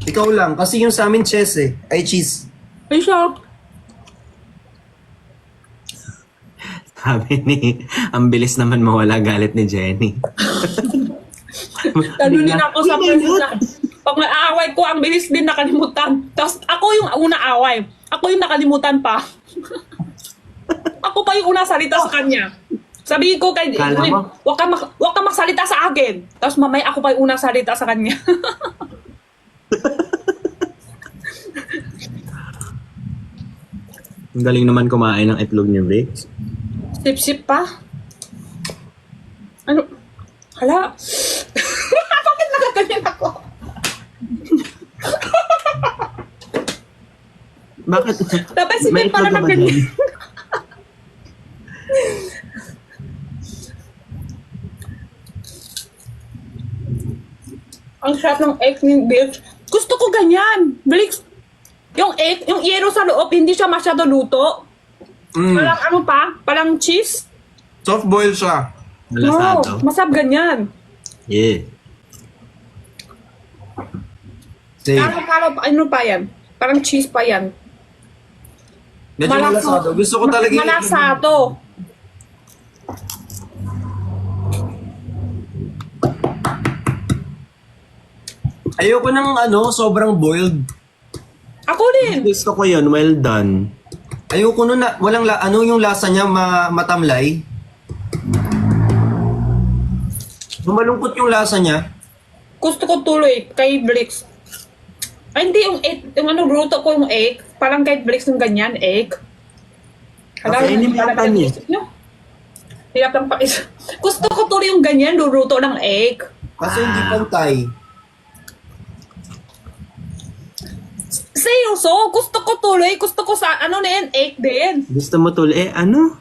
Speaker 1: Ikaw lang. Kasi yung sa amin, cheese eh. Ay, cheese.
Speaker 3: Ay siya.
Speaker 2: Sabi ni, ang bilis naman mawala galit ni Jenny.
Speaker 3: Lalo din ako sa personal. Pag naaaway ko, ang bilis din nakalimutan. Tapos ako yung una away. Ako yung nakalimutan pa. Ako pa yung una salita sa kanya. Sabihin ko kay
Speaker 2: Kala mo?
Speaker 3: wag ka magsalita sa akin. Tapos mamaya ako pa yung una salita sa kanya.
Speaker 2: Ang galing naman kumain ng itlog ni Vix.
Speaker 3: Sip-sip pa. Ano? Hala. Bakit nagaganyan ako?
Speaker 2: Bakit?
Speaker 3: Dapat si
Speaker 2: May
Speaker 3: Ben pala
Speaker 2: itlog
Speaker 3: na
Speaker 2: naman
Speaker 3: ganyan.
Speaker 2: yan.
Speaker 3: Ang sarap ng egg ni Bill. Gusto ko ganyan. Blix. Yung egg, yung yero sa loob, hindi siya masyado luto. Parang ano pa? Parang cheese?
Speaker 1: Soft boil siya.
Speaker 2: Malasado.
Speaker 3: Masarap ganyan.
Speaker 2: Yeah.
Speaker 1: Same.
Speaker 3: Parang ano pa yan? Parang cheese pa yan.
Speaker 1: Medyo malasado. Gusto ko talaga yung-
Speaker 3: Malasado.
Speaker 1: Ayoko ng sobrang boiled.
Speaker 3: Ako din.
Speaker 2: Gusto ko yun, well done.
Speaker 1: Ayoko nun na, walang yung lasa niya matamlay. Malungkot yung lasa niya.
Speaker 3: Gusto ko tuloy kay Blix. Ay, hindi yung egg. Yung luto ko yung egg. Parang kay Blix yung ganyan, egg.
Speaker 2: Okay, inimyakan niya.
Speaker 3: Hirap lang pa isa. Gusto ko tuloy yung ganyan, luluto ng egg.
Speaker 1: Kasi hindi pantay.
Speaker 3: Seryoso, gusto ko tuloy. Gusto ko sa, na yan, egg din.
Speaker 2: Gusto mo tuloy? Ano?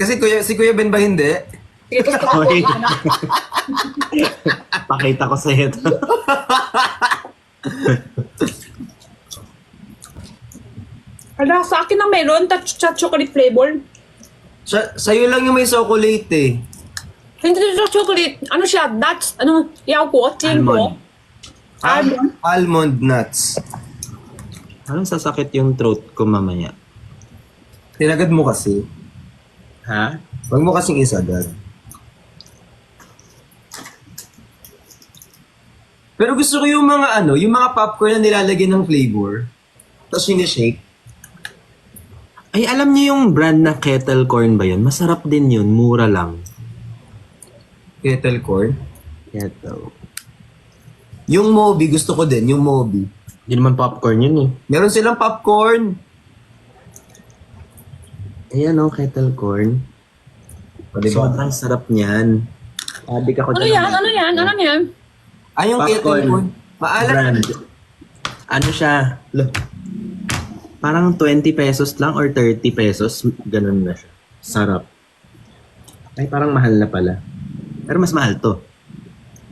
Speaker 1: Kasi si Kuya Ben ba hindi?
Speaker 3: Sige, gusto ko.
Speaker 2: Oy. Pakita ko sa'yo ito.
Speaker 3: Ala, sa akin na meron, chocolate flavor.
Speaker 1: Sa'yo lang yung may chocolate eh.
Speaker 3: Hindi siya chocolate. Ano siya? Nuts. Yaw ko? Ting ko? Almond.
Speaker 1: Almond nuts.
Speaker 2: Anong sasakit yung throat ko mamaya?
Speaker 1: Tinagad mo kasi.
Speaker 2: Ha?
Speaker 1: Huwag mo kasing isagad. Pero gusto ko yung mga yung mga popcorn na nilalagyan ng flavor. Tapos sinishake.
Speaker 2: Ay, alam niyo yung brand na kettle corn ba yun? Masarap din yun. Mura lang.
Speaker 1: Kettle corn.
Speaker 2: Kettle.
Speaker 1: Yung Moby, gusto ko din. Yung Moby.
Speaker 2: Hindi naman popcorn yun eh.
Speaker 1: Meron silang popcorn.
Speaker 2: Ayan o, kettle corn.
Speaker 1: O, diba?
Speaker 2: Sobrang sarap niyan. Adik ako
Speaker 3: Ano
Speaker 2: dyan.
Speaker 3: yan? Ano yan? Ano yan?
Speaker 1: Ay, yung kettle
Speaker 2: Popcorn.
Speaker 1: corn. Maalat.
Speaker 2: Brand. Ano siya? Look. Parang 20 pesos lang or 30 pesos. Ganun na siya. Sarap. Ay, parang mahal na pala. Pero mas mahal to.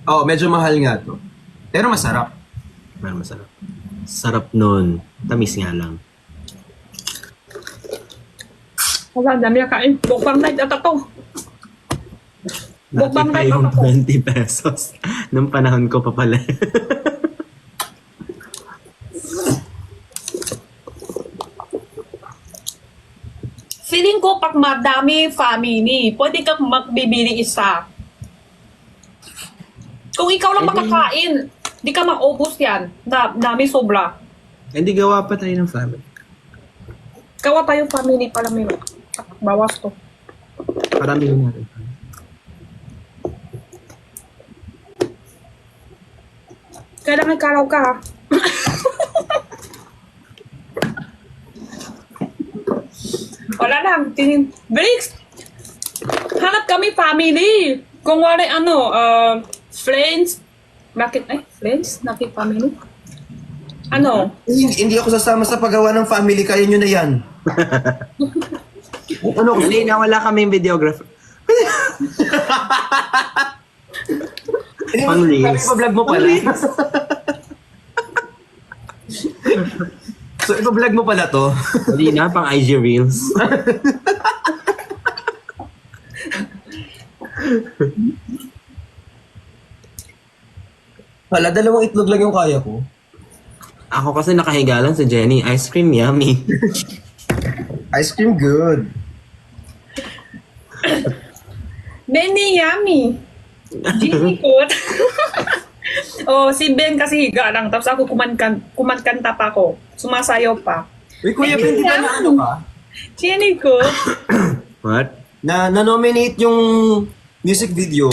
Speaker 1: Oo, medyo mahal nga to. Pero masarap.
Speaker 2: Pero masarap. Sarap nun. Tamis nga lang.
Speaker 3: Wala, ang dami na kain. Bukbang night ata to.
Speaker 2: Dati
Speaker 3: Bukbang
Speaker 2: pa
Speaker 3: night
Speaker 2: yung
Speaker 3: ata to.
Speaker 2: 20 pesos. Nung panahon ko pa pala.
Speaker 3: Feeling ko pag madami family, pwede kang magbibili isa. Kung ikaw lang makakain, di ka maubos yan. Dami sobra.
Speaker 2: Hindi gawa pa tayo ng family.
Speaker 3: Kawa tayo family pala may bawas to.
Speaker 2: Parami yun natin.
Speaker 3: Kailangan karaw ka ha. Wala lang. Bricks! Hanap kami family. Kung wala friends. Bakit? Friends? Nakit family? Ano?
Speaker 1: Hindi ako sasama sa paggawa ng family. Kaya nyo na yan. Ano ko?
Speaker 2: Hindi na wala kaming videographer. Pang reels.
Speaker 1: Ipa-vlog mo pala. So, ipa-vlog mo pala to.
Speaker 2: Hindi na, pang IG Reels.
Speaker 1: Wala, dalawang itlog lang yung kaya ko.
Speaker 2: Ako kasi nakahiga lang sa Jenny. Ice cream yummy.
Speaker 1: Ice cream good.
Speaker 3: Benny yummy. Jimmy Coat. Oh, si Ben kasi higa lang. Tapos ako kumankanta pa ako. Sumasayaw pa.
Speaker 1: Uy, Kuya Ben, di ba na ano ka?
Speaker 3: Jenny Coat.
Speaker 2: What?
Speaker 1: Na-nominate yung music video.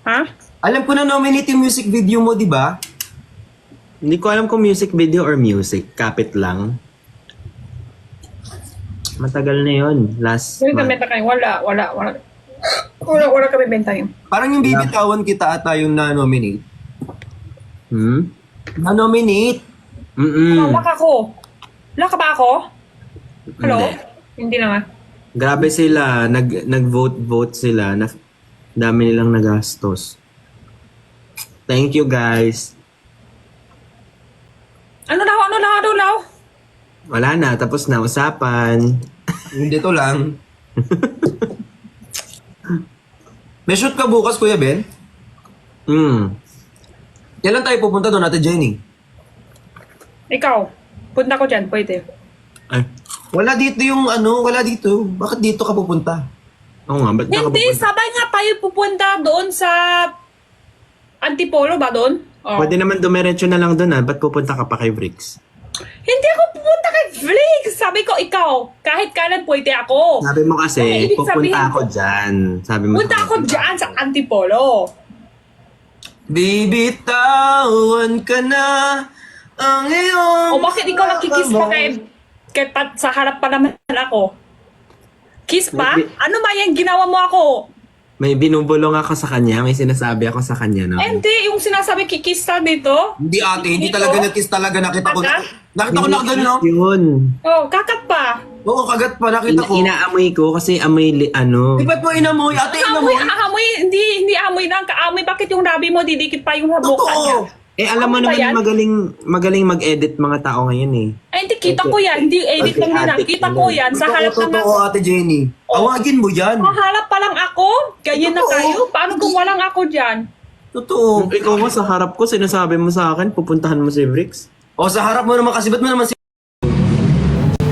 Speaker 3: Ha?
Speaker 1: Alam ko na nominate yung music video mo, di ba?
Speaker 2: Hindi ko alam kung music video or music. Kapit lang. Matagal na yon. Last
Speaker 3: Hindi
Speaker 2: month.
Speaker 3: kami kayo. Wala kami benta yun.
Speaker 1: Parang yung bibitawan kita ata yung na-nominate.
Speaker 2: Hmm?
Speaker 1: Na-nominate?
Speaker 3: Laka ko. Laka ba ako? Hello?
Speaker 2: Hindi.
Speaker 3: Hindi naman.
Speaker 2: Grabe sila. Nag-vote sila. Dami nilang nagastos. Thank you, guys.
Speaker 3: Ano daw?
Speaker 2: Wala na. Tapos na usapan.
Speaker 1: Hindi to lang. May shoot ka bukas, Kuya Ben? Kailan tayo pupunta doon, Ate Jenny?
Speaker 3: Ikaw. Punta ko dyan. Pwede.
Speaker 2: Ay.
Speaker 1: Wala dito yung wala dito. Bakit dito ka pupunta?
Speaker 2: Oo nga. Ba't
Speaker 3: Hindi,
Speaker 2: nakapupunta?
Speaker 3: sabay nga tayo pupunta doon sa Antipolo ba doon? Oh.
Speaker 2: Pwede naman dumiretso na lang doon Ba't pupunta ka pa kay Bricks?
Speaker 3: Hindi ako pupunta kay Flix. Sabi ko, ikaw, kahit kailan pwede ako.
Speaker 2: Sabi mo kasi,
Speaker 3: Ay, ibig
Speaker 2: pupunta
Speaker 3: sabihin
Speaker 2: ako
Speaker 3: ko-
Speaker 2: dyan. Sabi mo.
Speaker 3: Punta ako dyan sa Antipolo.
Speaker 1: Bibitawan ka na ang iyong...
Speaker 3: O bakit ikaw nakikiss pa kay sa harap pa naman ako? Kiss pa? Ano ba yung ginawa mo ako?
Speaker 2: May binubulong ako sa kanya. May sinasabi ako sa kanya. No?
Speaker 3: Hindi, yung sinasabi kikiss ka dito.
Speaker 1: Hindi ate, hindi
Speaker 3: Dito?
Speaker 1: talaga nag-kiss talaga. Nakita ko na.
Speaker 3: Kagat?
Speaker 1: Nakita ko na gano'n, no?
Speaker 2: Yun.
Speaker 3: Oh, kakat pa.
Speaker 1: Oo, kagat pa. Nakita ko.
Speaker 2: Inaamoy ko kasi amoy
Speaker 1: Di ba't mo inamoy? Ate, inamoy?
Speaker 3: Amoy, hindi amoy lang. Kaamoy, bakit yung labi mo didikit pa yung habukan niya?
Speaker 1: Totoo.
Speaker 2: alam mo
Speaker 3: Ano ba
Speaker 2: naman
Speaker 3: yan?
Speaker 2: magaling mag-edit mga tao ngayon eh.
Speaker 3: Ay, hindi, kita ko yan. Hindi edit lang nila.
Speaker 2: Addict
Speaker 3: Kita ko yan. Sa harap lang
Speaker 1: Totoo,
Speaker 3: ako.
Speaker 1: Ate Jenny. Awagin mo yan.
Speaker 3: Mahalap pa lang ako? Ganyan na
Speaker 1: Totoo.
Speaker 3: kayo? Paano kung walang ako dyan?
Speaker 1: Totoo.
Speaker 2: Ikaw nga sa harap ko, sinasabi mo sa akin, pupuntahan mo si Bricks.
Speaker 1: O, sa harap mo naman kasi, ba't mo naman si...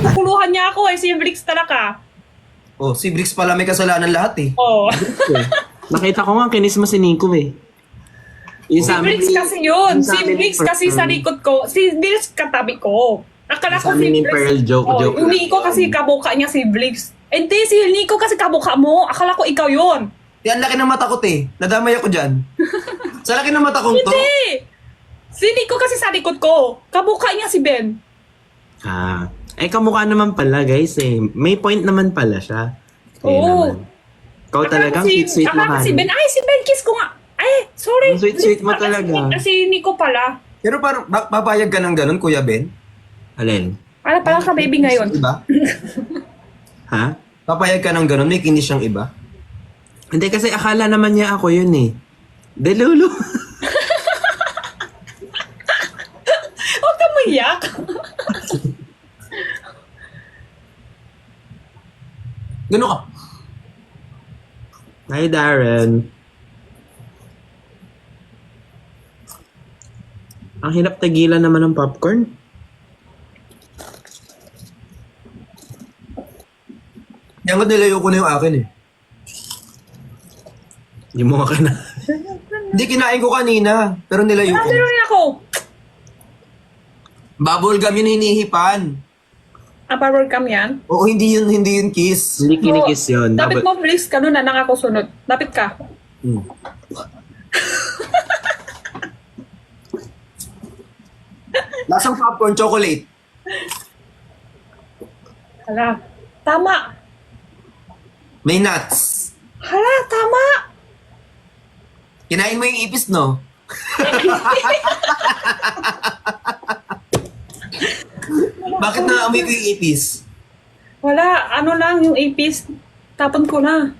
Speaker 3: Kukuluhan niya ako eh. Si Bricks talaga.
Speaker 1: Oh, si Bricks pala may kasalanan lahat eh.
Speaker 3: Oh.
Speaker 2: Nakita ko nga, kinis mo si Nico eh. Yung
Speaker 3: Si
Speaker 2: sa amin
Speaker 3: Bricks
Speaker 2: ni-
Speaker 3: kasi yun.
Speaker 2: yung sa
Speaker 3: Si
Speaker 2: amin ni
Speaker 3: Bricks kasi sa likod ko. Si Bricks katabi ko. Akala
Speaker 2: Yung
Speaker 3: ko
Speaker 2: sa amin
Speaker 3: si
Speaker 2: ni
Speaker 3: Bricks.
Speaker 2: Pearl, joke
Speaker 3: Yung
Speaker 2: lang.
Speaker 3: Nico kasi kabuka niya si Bricks. Hindi, si Nico kasi kabuka mo. Akala ko ikaw yun.
Speaker 1: Yan, laki ng mata ko, te. Nadamay ako dyan. Sa laki ng mata kong to.
Speaker 3: Hindi! Si Nico kasi sa likod ko. Kabuka niya si Ben.
Speaker 2: Kamukha naman pala guys eh. May point naman pala siya. Kaya
Speaker 3: Oo.
Speaker 2: naman. Ikaw talagang sweet-sweet mo
Speaker 3: akala ko si Ben. Ay, si Ben kiss ko nga. Ay, sorry.
Speaker 2: Ang sweet-sweet mo
Speaker 3: Akala
Speaker 2: talaga.
Speaker 3: Si Nico pala.
Speaker 1: Pero parang, papayag ka ng ganun, Kuya Ben?
Speaker 2: Alin?
Speaker 3: Para pala sa baby ngayon.
Speaker 1: Diba?
Speaker 2: Ha?
Speaker 1: Papayag ka ng ganun, may kinis siyang iba.
Speaker 2: Hindi, kasi akala naman niya ako yun eh. Delulu.
Speaker 3: Huwag ka mayak.
Speaker 1: Ganun ka.
Speaker 2: Hi, Darren. Ang hirap tagilan naman ng popcorn.
Speaker 1: Yan ko nilayo ko na yung akin eh.
Speaker 2: Hindi mo ka na.
Speaker 1: Hindi, kinain ko kanina. Pero nilayo ko.
Speaker 3: Pero rin ako.
Speaker 1: Bubble gum yun hinihipan.
Speaker 3: Power cam yan.
Speaker 1: Oo, hindi yun kiss.
Speaker 2: Hindi kinikis yun.
Speaker 3: Dapat
Speaker 2: Double-
Speaker 3: mo, please, ka na nang ako sunod. Dapat ka.
Speaker 1: Hmm. Lasang popcorn, chocolate.
Speaker 3: Hala. Tama.
Speaker 1: May nuts.
Speaker 3: Hala, tama.
Speaker 1: Kinain mo yung ipis, no? Bakit naamoy ko yung ipis?
Speaker 3: Wala, ano lang, yung apis. Tapon ko na.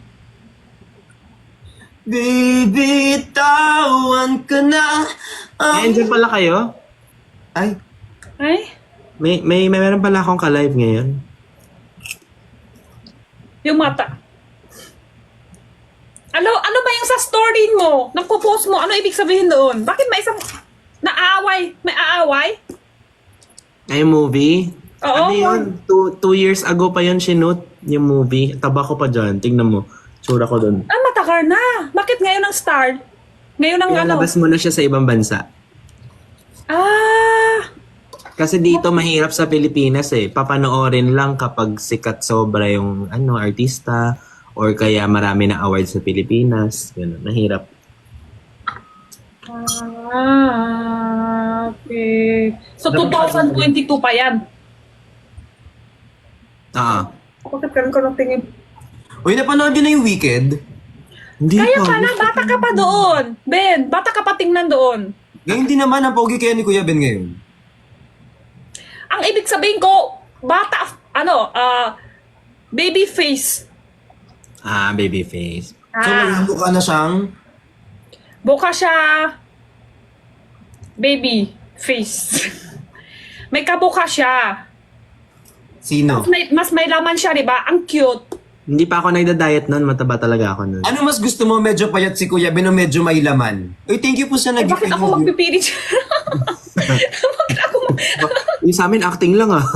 Speaker 1: Baby, tawan ka na.
Speaker 2: Eh, andyan pala kayo?
Speaker 1: Ay,
Speaker 3: Ay,
Speaker 2: May meron pala akong ka-live ngayon.
Speaker 3: yung mata. Ano ba yung sa story mo? Nagpo-post mo? Ano ibig sabihin doon? Bakit may isang naaway? May aaway?
Speaker 2: Ay, movie?
Speaker 3: Oo.
Speaker 2: Ano yun? Two years ago pa yun sinut yung movie. Taba ko pa dyan. Tingnan mo. Tsura ko doon.
Speaker 3: Ah, matagal na. Bakit ngayon ang start? Ngayon ang ano?
Speaker 2: Pinalabas mo na siya sa ibang bansa.
Speaker 3: Ah,
Speaker 2: Kasi dito mahirap sa Pilipinas eh. Papanoorin lang kapag sikat sobra yung artista or kaya marami na awards sa Pilipinas. Ganun, mahirap.
Speaker 3: okay. So, 2022 pa yan. Bakit karoon ka ng tingin?
Speaker 1: uy, napanood yun na yung Wicked.
Speaker 2: Hindi
Speaker 3: Kaya
Speaker 2: pa.
Speaker 3: pala, bata ka pa doon. Ben, bata ka pa tingnan doon.
Speaker 1: Ngayon din naman, ang pogi kaya ni Kuya Ben ngayon.
Speaker 3: Ang ibig sabihin ko, bata, baby face.
Speaker 2: Baby face.
Speaker 1: So, naghalo ka na siyang
Speaker 3: Buka siya, baby face. May kabuka siya.
Speaker 1: sino?
Speaker 3: Mas may laman siya, di ba? Ang cute.
Speaker 2: Hindi pa ako nagda-diet nun. Mataba talaga ako nun.
Speaker 1: Ano mas gusto mo, medyo payat si Kuya Ben o medyo may laman? Uy, thank you po sa
Speaker 3: Eh, bakit ako magpipili siya? Bakit ako
Speaker 2: Yung sa amin, acting lang ah.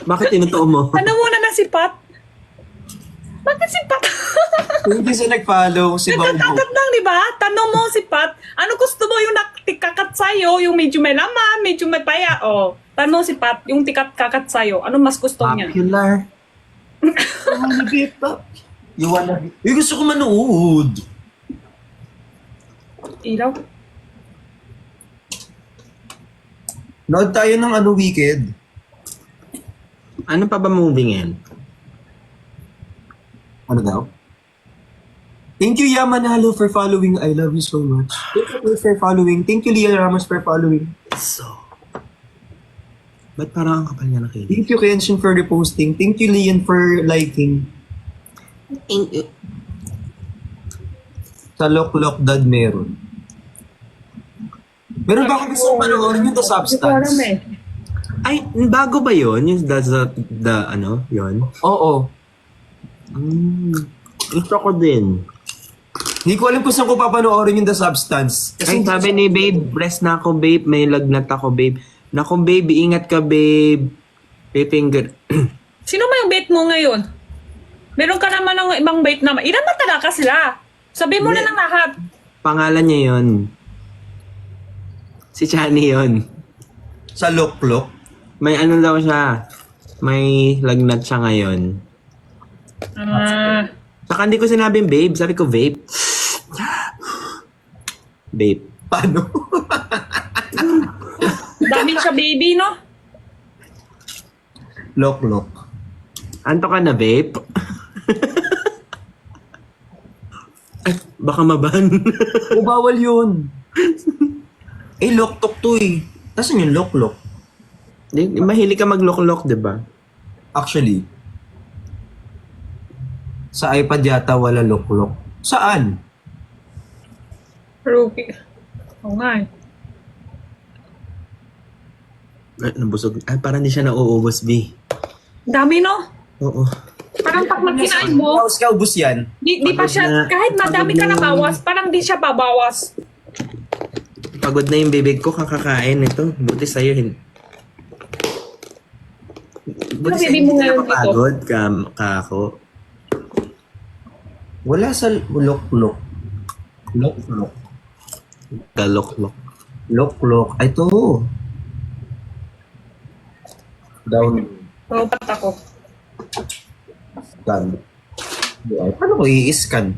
Speaker 2: Bakit tinutuo mo?
Speaker 3: Ano muna na si Pat? Bakit si Pat?
Speaker 1: Hindi siya nag-follow, si Baubo.
Speaker 3: Nagkakakat lang, di ba? Tanong mo si Pat, ano gusto mo yung nakikakat sa'yo? Yung medyo may laman, medyo may paya, oh. Tanong si Pat, yung tikat-kakat sa'yo, ano mas gusto niya?
Speaker 2: Popular.
Speaker 1: You wanna be pop? You wanna be... Uy, gusto ko manood.
Speaker 3: Ilaw?
Speaker 1: Nood tayo ng Wicked.
Speaker 2: Ano pa ba movie ngayon?
Speaker 1: Ano daw? Thank you, Yamanalo, for following. I love you so much. Thank you for following. Thank you, Leah Ramos, for following.
Speaker 2: So, ba't parang ang kapal niya nakilig?
Speaker 1: Thank you, Kenshin, for reposting. Thank you, Lian, for liking. Sa Lock Dad meron. Meron ba akong gusto panoorin yung The
Speaker 3: Hindi ko alam
Speaker 1: Substance?
Speaker 3: eh.
Speaker 2: Ay, bago ba yun? Yung yun?
Speaker 1: Oo.
Speaker 2: Gusto ko din.
Speaker 1: Hindi ko alam kung saan ko papanoorin yung The Substance.
Speaker 2: Ay, sabi ni babe, bless na ako babe, may lagnat ako babe. Naku babe, ingat ka babe. Finger.
Speaker 3: Sino ba yung bait mo ngayon? Meron ka naman ng ibang bait naman. Ilan ba talaga sila? Sabi mo na ng lahat.
Speaker 2: Pangalan niya yun. Si Chani yun.
Speaker 1: Sa Lock.
Speaker 2: May ano daw siya. May lagnat siya ngayon. Saka hindi ko sinabing babe, sabi ko vape. Babe.
Speaker 1: Paano?
Speaker 3: Dami siya baby, no?
Speaker 1: Lock.
Speaker 2: Anto ka na vape? Ay, baka maban.
Speaker 1: O, bawal yun. Lock to eh. Nasaan yung Lock?
Speaker 2: Mahilig ka mag-lock-lock, di ba?
Speaker 1: Actually, Sa iPad yata wala lock-lock. Saan?
Speaker 3: Ruby. Oo nga eh.
Speaker 2: Ay, nabusog. Ay, parang di siya nauubos, B.
Speaker 3: Dami no?
Speaker 2: Oo.
Speaker 3: Parang pag magkinain mo,
Speaker 1: House ka, ubus yan.
Speaker 3: di pa siya,
Speaker 2: Pagod na-
Speaker 3: kahit madami ka na
Speaker 2: pagod na-
Speaker 3: bawas, parang di siya babawas.
Speaker 2: Pagod na yung bibig ko kakakain ito. Buti sa'yo. Buti sa'yo,
Speaker 3: bibig mo
Speaker 2: hindi ka
Speaker 3: ngayon
Speaker 2: napapagod ka ako.
Speaker 1: Wala sa lock-lock. Lock-lock.
Speaker 2: Kalok-lok.
Speaker 1: Lock-lock. Ay, ito. Down.
Speaker 3: Robot ako.
Speaker 1: Scan. Ay, paano ko i-scan?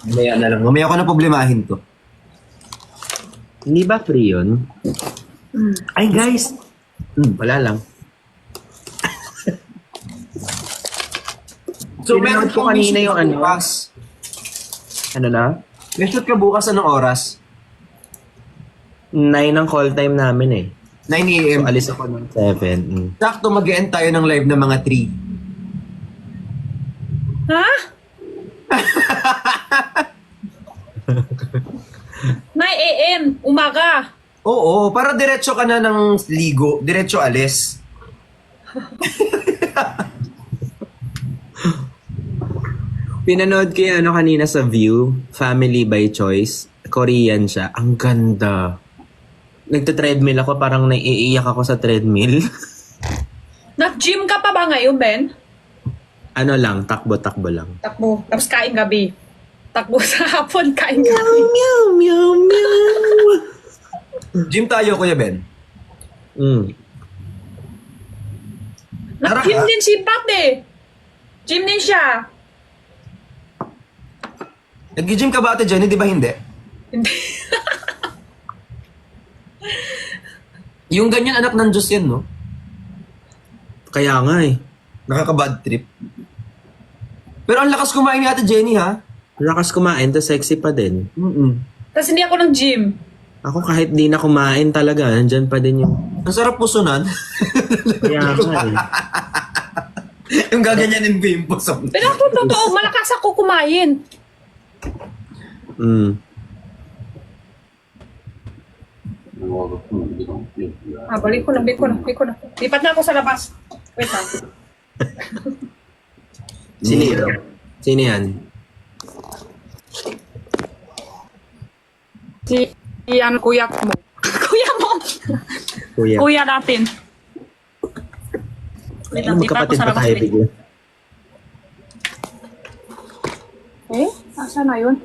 Speaker 1: Mamaya na lang. Mamaya ko na problemahin to.
Speaker 2: Hindi ba free yun? Ay, guys! Wala lang.
Speaker 1: So,
Speaker 2: Pinanood ko
Speaker 1: kang
Speaker 2: kanina
Speaker 1: shoot
Speaker 2: yung ano.
Speaker 1: bukas.
Speaker 2: Ano na?
Speaker 1: May shoot ka bukas anong oras?
Speaker 2: 9 ang call time namin eh.
Speaker 1: 9 a.m.
Speaker 2: So, alis ako ng 7.
Speaker 1: Sakto mag-end tayo ng live ng mga 3.
Speaker 3: Ha? 9 a.m. Umaga.
Speaker 1: Oo, para diretso ka na ng ligo. Diretso alis.
Speaker 2: Pinanood ko yung ano kanina sa View, Family by Choice. Korean siya. Ang ganda. Nagta-treadmill ako, parang naiiyak ako sa treadmill.
Speaker 3: Nag-gym ka pa ba ngayon, Ben?
Speaker 2: Ano lang, takbo-takbo lang.
Speaker 3: Takbo. Tapos kain gabi. Takbo sa hapon, kain gabi.
Speaker 2: Meow, meow, meow.
Speaker 1: Gym tayo, Kuya Ben.
Speaker 3: Nag-gym din si Pat eh. Gym din siya.
Speaker 1: Nag-gym ka ba, Ate Jenny? Di ba hindi?
Speaker 3: Hindi.
Speaker 1: Yung ganyan, anak ng Diyos yan, no?
Speaker 2: Kaya nga eh.
Speaker 1: Nakaka-bad trip. Pero ang lakas kumain ni Ate Jenny, ha?
Speaker 2: Lakas kumain, to sexy pa din.
Speaker 3: Tapos hindi ako ng gym.
Speaker 2: Ako kahit di na kumain talaga, nandyan pa din yung...
Speaker 1: Ang sarap pusunan.
Speaker 2: Kaya nga eh.
Speaker 1: Yung gaganyanin ko yung puson.
Speaker 3: Pero ako totoo, malakas ako kumain. Balik ko na. Lipat na ako sa labas. Wait lang.
Speaker 2: Sino yan? Sino yan?
Speaker 3: Yan, kuya mo. Kuya mo!
Speaker 2: Kuya.
Speaker 3: Kuya natin. Wait lang,
Speaker 2: Ano,
Speaker 3: lipat ko
Speaker 2: magkapatid
Speaker 3: sa
Speaker 2: pa
Speaker 3: labas.
Speaker 2: tayo
Speaker 3: Wait.
Speaker 2: bigla?
Speaker 3: Eh? Asa na yun?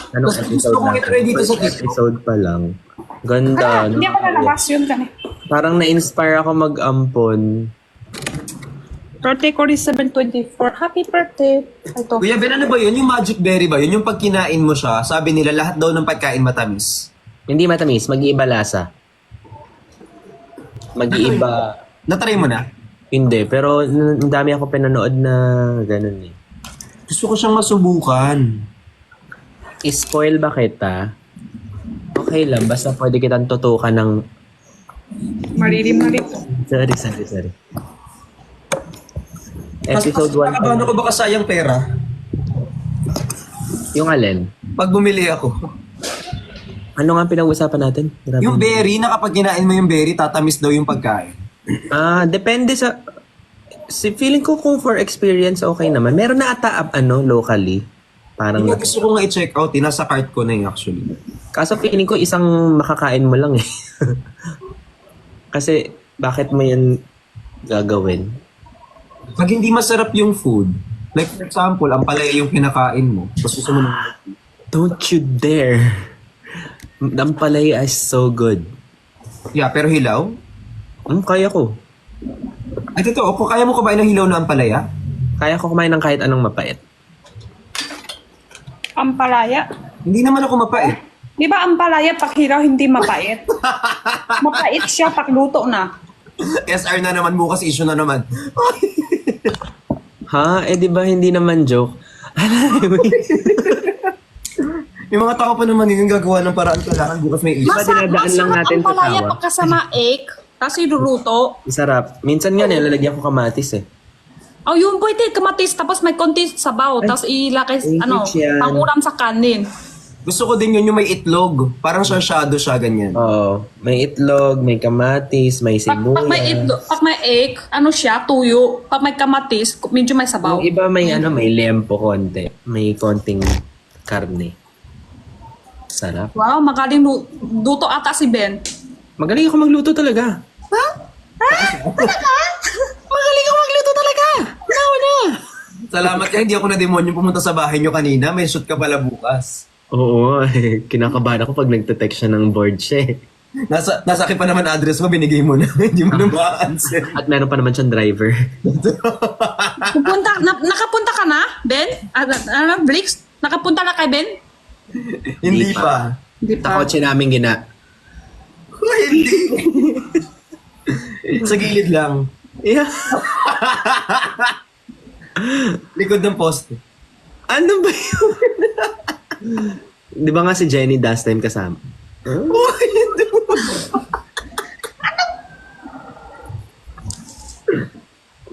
Speaker 2: Anong
Speaker 1: Gusto
Speaker 2: episode
Speaker 1: kong
Speaker 2: natin?
Speaker 1: i-try dito sa
Speaker 2: First
Speaker 1: TikTok.
Speaker 2: episode pa lang. Ganda.
Speaker 3: Hindi ako lalabas yun kani.
Speaker 2: Parang na-inspire ako mag-ampon.
Speaker 3: Birthday ko is 7/24. Happy birthday. Ito.
Speaker 1: Kuya Ben, ano ba yun? Yung magic berry ba yun? Yung pag kinain mo siya, sabi nila lahat daw ng pagkain matamis.
Speaker 2: Hindi matamis, mag-iiba lasa. Mag-iiba.
Speaker 1: Natry mo na?
Speaker 2: Hindi, pero ang dami ako pinanood na ganun eh.
Speaker 1: Gusto ko siyang masubukan.
Speaker 2: I-spoil ba kita? Okay lang, basta pwede kitang tutukan ng...
Speaker 3: Maririm.
Speaker 2: Sorry. Episode 1
Speaker 1: Paano ko ba kasayang pera?
Speaker 2: Yung alin?
Speaker 1: Pag bumili ako.
Speaker 2: Ano nga pinag-usapan natin? Grabe.
Speaker 1: Yung berry, na kapag kinain mo yung berry, tatamis daw yung pagkain.
Speaker 2: Depende sa... Feeling ko kung for experience, okay naman. Meron na ata, locally. Parang...
Speaker 1: Yung gusto ko nga i-check out, nasa cart ko na yung actually.
Speaker 2: Kaso feeling ko isang makakain mo lang eh. Kasi, bakit mo yan gagawin?
Speaker 1: Pag hindi masarap yung food, like for example, ang palaya yung kinakain mo, tapos susunod mo.
Speaker 2: Don't you dare. Dampalaya is so good.
Speaker 1: Yeah, pero hilaw?
Speaker 2: Kaya ko.
Speaker 1: Ay, totoo, kung kaya mo kumain ng hilaw na ampalaya?
Speaker 2: Kaya ko kumain ng kahit anong mapait.
Speaker 3: Ampalaya.
Speaker 1: Hindi naman ako mapait.
Speaker 3: Di ba ampalaya pag hiraw hindi mapait? Mapait siya pag luto na.
Speaker 1: SR na naman, bukas issue na naman.
Speaker 2: Ha? Di ba hindi naman joke?
Speaker 1: Yung mga tao pa naman yun, gagawa ng paraan kailangan bukas may isa.
Speaker 2: dinadaan lang natin
Speaker 3: ang
Speaker 2: sa
Speaker 3: palaya
Speaker 2: tawa.
Speaker 3: pagkasama egg, tapos iluluto.
Speaker 2: Sarap. Minsan nga nilalagyan ko kamatis eh.
Speaker 3: Oh, yung pwede, kamatis, tapos may konti sabaw, tapos ilakay,
Speaker 2: English yan.
Speaker 3: panguram sa kanin.
Speaker 1: Gusto ko din yun yung may itlog. Parang shadow siya, ganyan.
Speaker 2: Oo. May itlog, may kamatis, may sibuyas.
Speaker 3: Pag may egg, ano siya, tuyo. Pag may kamatis, medyo may sabaw.
Speaker 2: Yung iba may may lempo konti. May konting karne. Sarap.
Speaker 3: Wow, magaling luto ata si Ben.
Speaker 2: Magaling ako magluto talaga.
Speaker 3: Ha? Ha? Talaga? Magaling ako magluto talaga. Nawa na.
Speaker 1: Salamat ka, hindi ako na-demonyo pumunta sa bahay nyo kanina. May shoot ka pala bukas.
Speaker 2: Oo, kinakabahan ako pag nagte-text siya ng board siya eh.
Speaker 1: Nasa akin pa naman address mo, binigay mo na. Hindi mo na ma-answer.
Speaker 2: At meron pa naman siyang driver.
Speaker 3: Nakapunta ka na, Ben? Blix? Nakapunta na kay Ben?
Speaker 1: Hindi pa.
Speaker 3: Hindi
Speaker 2: Sa kotse namin
Speaker 1: Hindi. Sa gilid lang.
Speaker 2: Yeah.
Speaker 1: Likod ng poste.
Speaker 2: Ano ba yun? Di ba nga si Jenny last time kasama?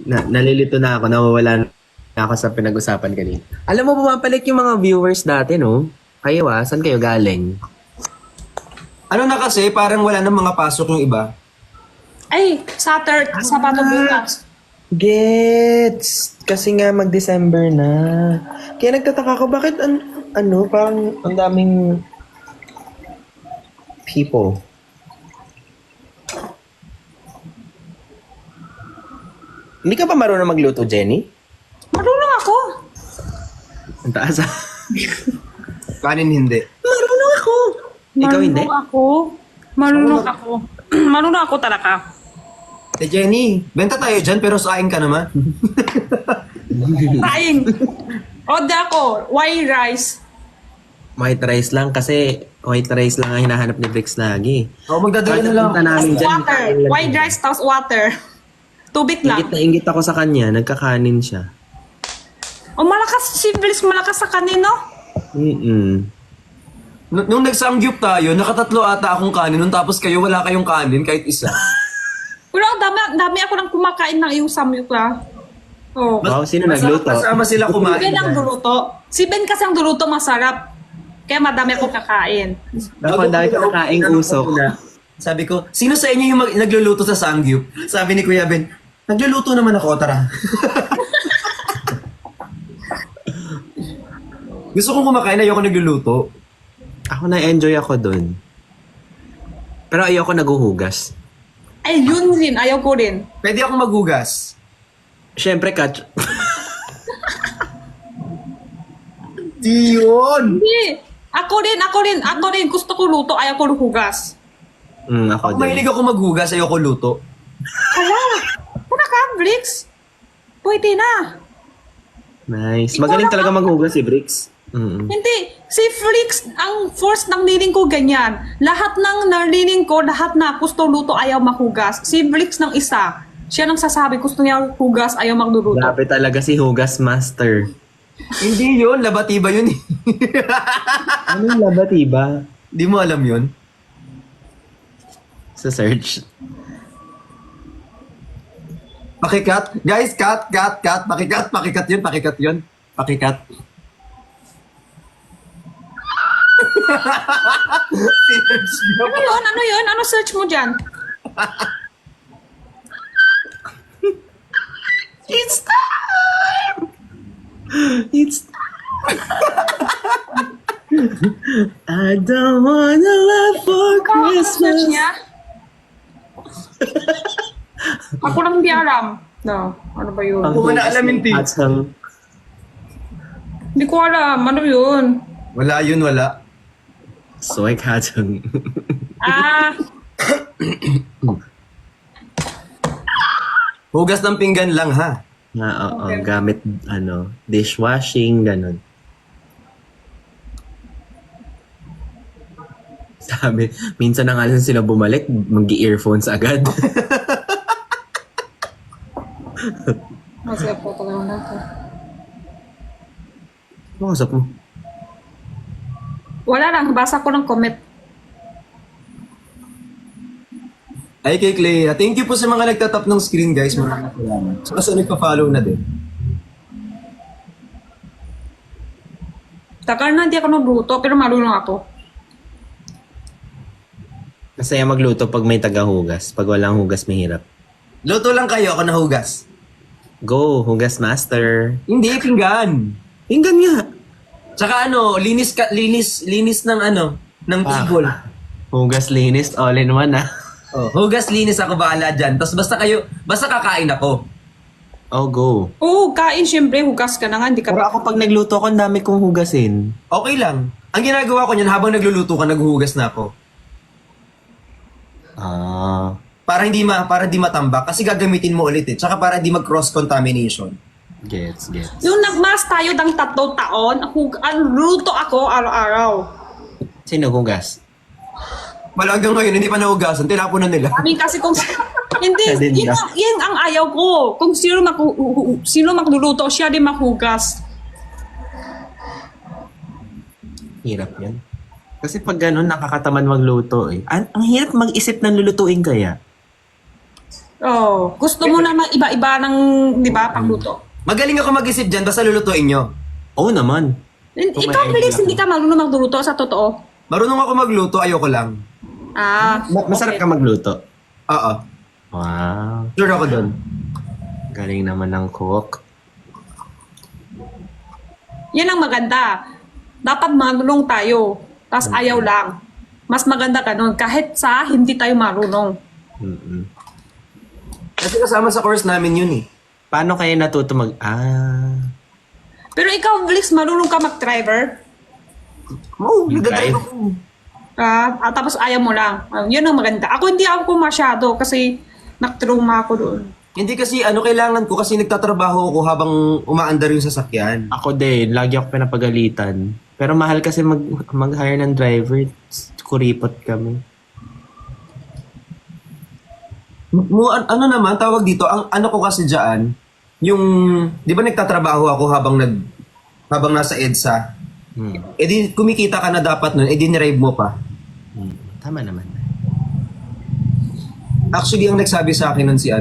Speaker 2: Nalilito na ako, nawawala na ako sa pinag-usapan kanina. Alam mo, bumabalik yung mga viewers dati, no? Kayo saan kayo galing?
Speaker 1: Ano na kasi, parang wala nang mga pasok yung iba.
Speaker 3: Ay, Sabato bukas.
Speaker 2: Gets! Kasi nga mag-December na. Kaya nagtataka ko, bakit parang ang daming people. Hindi ka pa marunong magluto, Jenny?
Speaker 3: Marunong ako.
Speaker 2: Ang taas
Speaker 1: Kanin hindi.
Speaker 2: Marunong ako! Ikaw hindi?
Speaker 3: Marunong ako. Marunong ako talaga.
Speaker 1: Jenny, benta tayo dyan pero saing ka naman.
Speaker 3: Saing. Order ako, white rice.
Speaker 2: White rice lang kasi white rice lang ang hinahanap ni Brix lagi.
Speaker 1: Magdadala na lang.
Speaker 2: Punta namin
Speaker 3: Tapos
Speaker 2: dyan.
Speaker 3: water. White rice tapos water. Tubig
Speaker 2: Ingit
Speaker 3: lang.
Speaker 2: na ingit ako sa kanya, nagkakanin siya.
Speaker 3: Malakas si Bliss, malakas sa kanino.
Speaker 1: Nung nagsamgyup tayo, nakatatlo ata akong kanin nun tapos kayo wala kayong kanin kahit isa.
Speaker 3: Pero dami ako nang kumakain ng iyong samyuk la. Oh.
Speaker 2: Wow, sino nagluto?
Speaker 1: Kasama sila
Speaker 3: Si
Speaker 1: kumain.
Speaker 3: Ben ang duluto. Si Ben kasi ang duluto masarap. Kaya madami ako kakain.
Speaker 2: Ako, dahil ko nakaing usok.
Speaker 1: Sabi ko, sino sa inyo yung nagluluto sa samgyup? Sabi ni Kuya Ben, nagluluto naman ako, tara. Gusto kong kumakain, ayoko nagluluto.
Speaker 2: Ako na-enjoy ako dun. Pero ayoko naguhugas.
Speaker 3: Ay, yun rin. Ayaw ko rin.
Speaker 1: Pwede akong maghugas.
Speaker 2: Siyempre,
Speaker 1: Di yun!
Speaker 3: Hindi. Ako rin. Gusto ko luto. Ayaw ko hugas.
Speaker 2: ako
Speaker 1: Ako mahilig
Speaker 2: din.
Speaker 1: ako maghugas, ayoko luto.
Speaker 3: Hala. Puna ka, Blix. Pwede na.
Speaker 2: Nice.
Speaker 3: Ikaw
Speaker 2: Magaling
Speaker 3: lang
Speaker 2: talaga maghugas si Brix.
Speaker 3: Hindi. Si Flix, ang force ng niling ko ganyan. Lahat ng narinig ko, lahat na gusto luto, ayaw mahugas. Si Flix ng isa. Siya nang sasabi, gusto niya hugas, ayaw magluluto.
Speaker 2: Grabe talaga si Hugas Master.
Speaker 1: Hindi yun, labatiba yun eh.
Speaker 2: Anong labat iba?
Speaker 1: Di mo alam yun?
Speaker 2: Sa search.
Speaker 1: Pakikat. Guys, cut. Pakikat yun. Pakikat. Sinerge nyo.
Speaker 3: Ano yun? Ano search mo dyan?
Speaker 2: It's time! It's I don't wanna love for
Speaker 3: Ano search
Speaker 2: Christmas.
Speaker 3: niya? Ako lang hindi alam. No, ano ba yun?
Speaker 1: Kung wala alamin, T.
Speaker 3: Hindi ko alam. Ano yun?
Speaker 1: Wala yun, wala.
Speaker 2: Soy katang.
Speaker 1: Hugas ng pinggan lang, ha?
Speaker 2: Oo, gamit dishwashing, ganun. Sabi, minsan na nga lang sila bumalik, mag-earphones agad.
Speaker 3: Masaya po talaga natin.
Speaker 2: Makasap mo.
Speaker 3: Wala lang, basa ko ng comment.
Speaker 1: Ay, kay Clea. Thank you po sa mga nagtatap ng screen, guys. Maraming salamat. So, kasi nagpa-follow na din.
Speaker 3: Tagal na hindi ako nagluto, pero marunong ako.
Speaker 2: Masaya magluto pag may tagahugas. Pag walang hugas, mahirap.
Speaker 1: Luto lang kayo, ako nahugas.
Speaker 2: Go, hugas master.
Speaker 1: Hindi, pinggan.
Speaker 2: Pinggan nga.
Speaker 1: Tsaka ano, linis ng ano, ng table.
Speaker 2: Hugas, linis, all in one ah.
Speaker 1: Oh, hugas, linis ako bahala dyan. Tapos basta kakain ako.
Speaker 2: Oh, go.
Speaker 3: Oo, kain syempre, hugas ka na nga, hindi ka
Speaker 2: Pero ako pag nagluto ko, ang dami kong hugasin.
Speaker 1: Okay lang. Ang ginagawa ko niyan, habang nagluluto ka, naghuhugas na ako.
Speaker 2: Ah.
Speaker 1: Para hindi matambak. Kasi gagamitin mo ulit eh. Tsaka para hindi mag-cross-contamination.
Speaker 2: Gets.
Speaker 3: Yung nagmas tayo ng 3 taon, luto ako araw-araw.
Speaker 2: Sino hugas?
Speaker 1: Wala hanggang ngayon, hindi pa nahugasan. Tinapon na nila.
Speaker 3: Kami kasi kung... hindi,
Speaker 2: Din
Speaker 3: yun,
Speaker 2: na.
Speaker 3: yun ang ayaw ko. Kung sino magluluto, siya din maghugas.
Speaker 2: Hirap yan. Kasi pag ganun, nakakatamad magluto eh. Ang hirap mag-isip ng lulutuin kaya.
Speaker 3: Oh, gusto mo naman iba-iba ng, di ba, pagluto.
Speaker 1: Magaling ako mag-isip dyan, basta lulutuin nyo.
Speaker 2: Oo naman.
Speaker 3: Ikaw, Felix, hindi ka marunong magluluto sa totoo.
Speaker 1: Marunong ako magluto, ayoko lang.
Speaker 2: Masarap ka magluto.
Speaker 1: Oo.
Speaker 2: Wow.
Speaker 1: Sure ako dun.
Speaker 2: Galing naman ng cook.
Speaker 3: Yan ang maganda. Dapat marunong tayo. Tapos ayaw lang. Mas maganda ganun. Kahit sa hindi tayo marunong.
Speaker 2: Mm-mm.
Speaker 1: Kasi kasama sa course namin yun eh.
Speaker 2: Paano kayo natuto
Speaker 3: Pero ikaw, Felix, marunong ka mag-driver.
Speaker 1: Oo,
Speaker 2: Yung
Speaker 1: nagdadrive
Speaker 2: drive.
Speaker 1: ako.
Speaker 3: Tapos ayaw mo lang. Yun ang maganda. Ako hindi ako masyado kasi nag-trauma ako doon.
Speaker 1: Hindi kasi kailangan ko kasi nagtatrabaho ako habang umaandar yung sasakyan.
Speaker 2: Ako din, lagi ako pinapagalitan. Pero mahal kasi mag-hire ng driver. Kuripot kami.
Speaker 1: Ano naman, tawag dito, ang ano ko kasi dyan, yung, di ba nagtatrabaho ako habang nasa EDSA?
Speaker 2: Hmm.
Speaker 1: E di kumikita ka na dapat nun, e di nirive mo pa.
Speaker 2: Tama naman.
Speaker 1: Actually, ang nagsabi sa akin nun si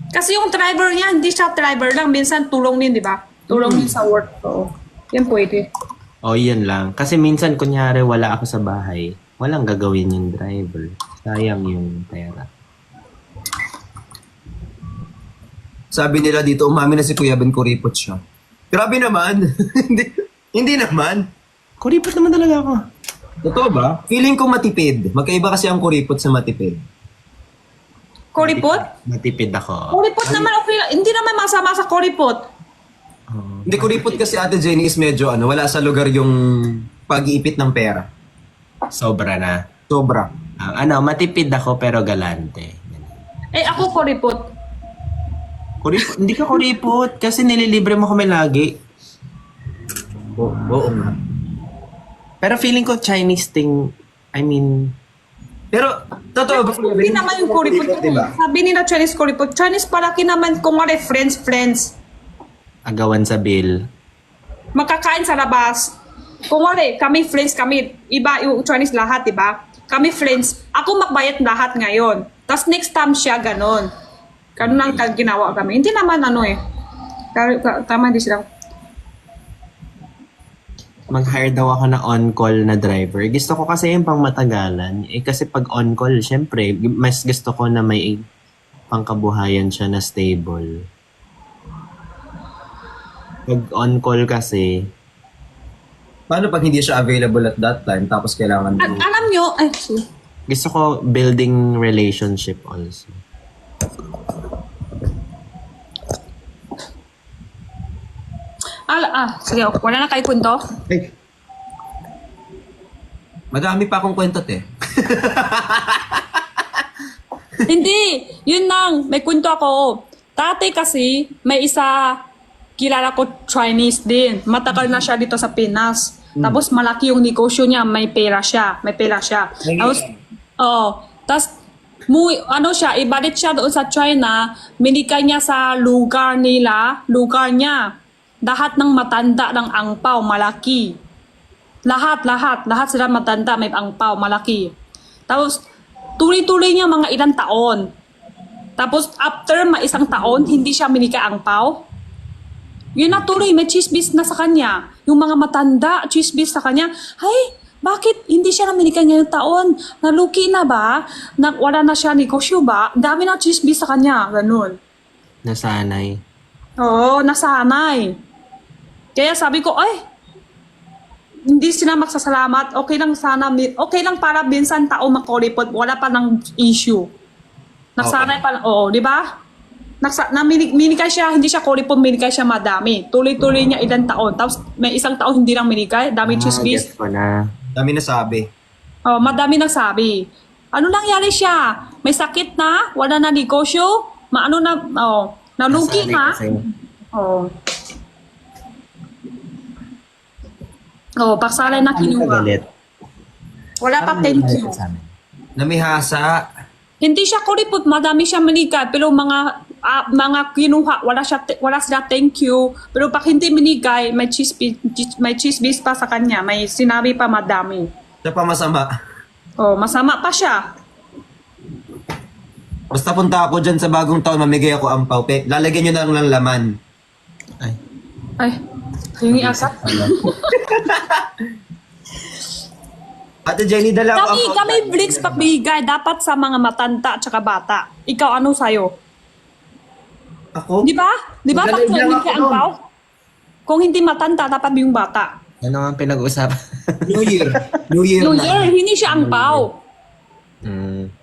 Speaker 3: Kasi yung driver niya, hindi siya driver lang. Minsan tulong din, di ba? Tulong din sa work. Oo. Yan pwede.
Speaker 2: O, yan lang. Kasi minsan, kunyari, wala ako sa bahay. Walang gagawin yung driver. Sayang yung pera.
Speaker 1: Sabi nila dito, umamin na si Kuya Ben, kuripot siya. Grabe naman. hindi naman.
Speaker 2: Kuripot naman talaga ako.
Speaker 1: Totoo ba? Feeling ko matipid. Magkaiba kasi ang kuripot sa matipid.
Speaker 3: Kuripot?
Speaker 2: Matipid ako.
Speaker 3: Kuripot naman okay lang. Hindi naman masama sa kuripot.
Speaker 1: Hindi, kuripot kasi Ate Jenny is medyo wala sa lugar yung pag-iipit ng pera.
Speaker 2: Sobra na.
Speaker 1: Sobra.
Speaker 2: Matipid ako pero galante.
Speaker 3: Ako kuripot.
Speaker 2: Hindi ka kuripot kasi nililibre mo kami lagi.
Speaker 1: Oo nga.
Speaker 2: Pero feeling ko Chinese thing,
Speaker 1: Pero, totoo ba? Kuya Ben?
Speaker 3: Hindi naman yung kuripot.
Speaker 1: Diba?
Speaker 3: Sabi nila Chinese kuripot. Chinese palaki naman kung wala friends.
Speaker 2: agawan sa bill.
Speaker 3: Magkakain sa labas. Kung wala, kami friends kami. Iba yung Chinese lahat, diba? Kami friends. Ako magbayad lahat ngayon. Tapos next time siya ganon. Ganun ang ginawa kami. Hindi naman tama din sila.
Speaker 2: Mag-hire daw ako na on-call na driver. Gusto ko kasi yung pang matagalan. Kasi pag on-call, syempre, mas gusto ko na may pangkabuhayan siya na stable. Pag on-call kasi,
Speaker 1: Paano pag hindi siya available at that time tapos kailangan mo?
Speaker 3: Alam nyo,
Speaker 2: gusto ko building relationship also.
Speaker 3: sige, wala na kayo punto.
Speaker 1: Ay. Madami pa akong kwento, te.
Speaker 3: Hindi, yun lang, may kwento ako. Dati kasi, may isa, kilala ko Chinese din. Matagal na siya dito sa Pinas. Tapos malaki yung negosyo niya, may pera siya. Tapos, tapos, siya, ibalik siya doon sa China, minika niya sa lugar niya, lahat ng matanda ng angpaw, malaki. Lahat sila matanda, may angpaw, malaki. Tapos, tuloy-tuloy niya mga ilang taon. Tapos, after isang taon, hindi siya minika angpaw. Yun na tuloy, may chismis na sa kanya. Yung mga matanda, chismis sa kanya. Ay, bakit hindi siya naminika ngayong taon? Naluki na ba? Wala na siya negosyo ba? Dami na chismis sa kanya. Ganun.
Speaker 2: Nasanay.
Speaker 3: Oo, nasanay. Kaya sabi ko, ay, hindi sila magsasalamat. Okay lang sana, okay lang para minsan tao makulipot. Wala pa ng issue. Nasanay pa, oo, di ba? Minikay siya, hindi siya kulipot, minikay siya madami. Tuloy-tuloy niya ilang taon. Tapos may isang taon hindi lang minikay. Dami chismis.
Speaker 2: Gets ko na.
Speaker 1: Dami na sabi.
Speaker 3: Oh, madami nagsabi. Ano nangyari siya? May sakit na? Wala na negosyo? Nalugi
Speaker 2: Nasanay
Speaker 3: na?
Speaker 2: kasi.
Speaker 3: Oh. Oh, paksalay na
Speaker 2: Ano
Speaker 3: kinuha.
Speaker 2: kagalit?
Speaker 3: Wala pa thank you.
Speaker 1: Namihasa.
Speaker 3: Hindi siya kuripot, madami siya manikay, pero mga kinuha, wala sila thank you. Pero pag hindi minigay, may chismis pa sa kanya, may sinabi pa madami.
Speaker 1: Siya pa masama.
Speaker 3: Oh, masama pa siya.
Speaker 1: Basta punta ako dyan sa bagong taon, mamigay ako ampaw. Lalagyan nyo na lang ng laman.
Speaker 2: Ay.
Speaker 3: Ay, hingi agad.
Speaker 1: Ate Jenny, dala ako ampaw.
Speaker 3: Kami Blix pagbigay dapat sa mga matanda at saka bata. Ikaw ano sa'yo?
Speaker 1: Ako?
Speaker 3: Di ba? Di ba?
Speaker 1: Magaling
Speaker 3: Pag
Speaker 1: lang
Speaker 3: hindi
Speaker 1: ako
Speaker 3: ka ang pao? Kung hindi matanda, dapat yung bata.
Speaker 2: Ano ang pinag-uusapan?
Speaker 1: New Year. New Year
Speaker 3: New
Speaker 1: na.
Speaker 3: Year, hindi siya ang pao.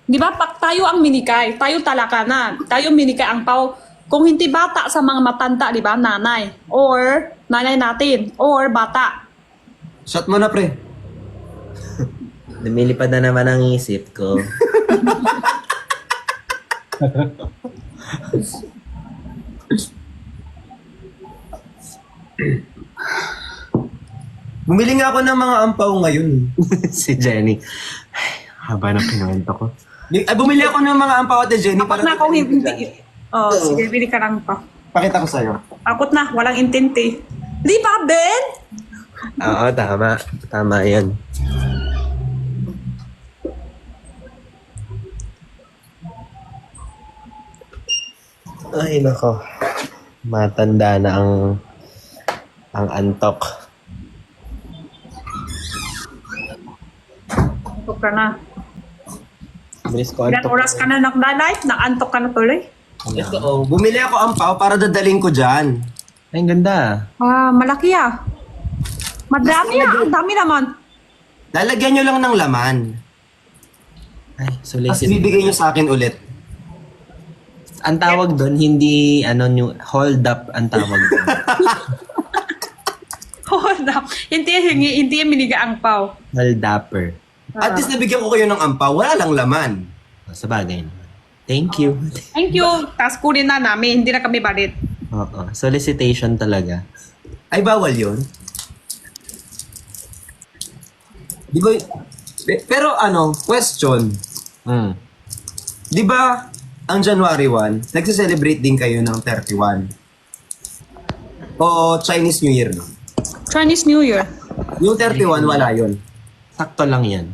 Speaker 3: Di ba? Pag tayo ang minikay, tayo talaka na. Tayo minikay ang pao. Kung hindi bata sa mga matanda, di ba? Nanay. Or nanay natin. Or bata.
Speaker 1: Shot mo na, pre.
Speaker 2: Lumilipad na naman ang isip ko.
Speaker 1: Bumili nga ako ng mga ampaw ngayon.
Speaker 2: Si Jenny. Ay, haba ng kinuwento ko.
Speaker 1: Bumili ako ng mga ampaw, Ate Jenny.
Speaker 3: Kapag na kung hindi. Oh, sige, bili ka lang pa.
Speaker 1: Pakita ko sa'yo.
Speaker 3: Akot na, walang intindi. Di ba, Ben?
Speaker 2: Oo, tama. Tama yan. Ay, nako. Matanda na ang antok.
Speaker 3: Antok ka na.
Speaker 2: Bilis ko
Speaker 3: Ilan
Speaker 2: antok.
Speaker 3: oras ka na nag-live? Naantok ka na tuloy?
Speaker 1: Ito, oh. Bumili ako ampaw para dadaling ko dyan.
Speaker 2: Ay, ang ganda.
Speaker 3: Ah, malaki ah. Madami ah. Ang dami naman.
Speaker 1: Lalagyan nyo lang ng laman.
Speaker 2: Ay,
Speaker 1: Tapos
Speaker 2: solicit.
Speaker 1: bibigay nyo sa akin ulit.
Speaker 2: Ang tawag doon, hindi, hold up ang tawag doon.
Speaker 3: Hold up. Hindi yung miniga ang pao.
Speaker 2: Hold upper.
Speaker 1: At least nabigyan ko kayo ng ampaw. Wala lang laman.
Speaker 2: Sa bagay naman. Thank you.
Speaker 3: Thank you. Tapos kunin na namin. Hindi na kami balit.
Speaker 2: Oo. Solicitation talaga.
Speaker 1: Ay, bawal yun. Di ba? Pero question. Di ba, ang January 1, nagse-celebrate din kayo ng 31? O Chinese New Year, no?
Speaker 3: Chinese New Year.
Speaker 1: Yung 31, wala yun.
Speaker 2: Sakto lang yan.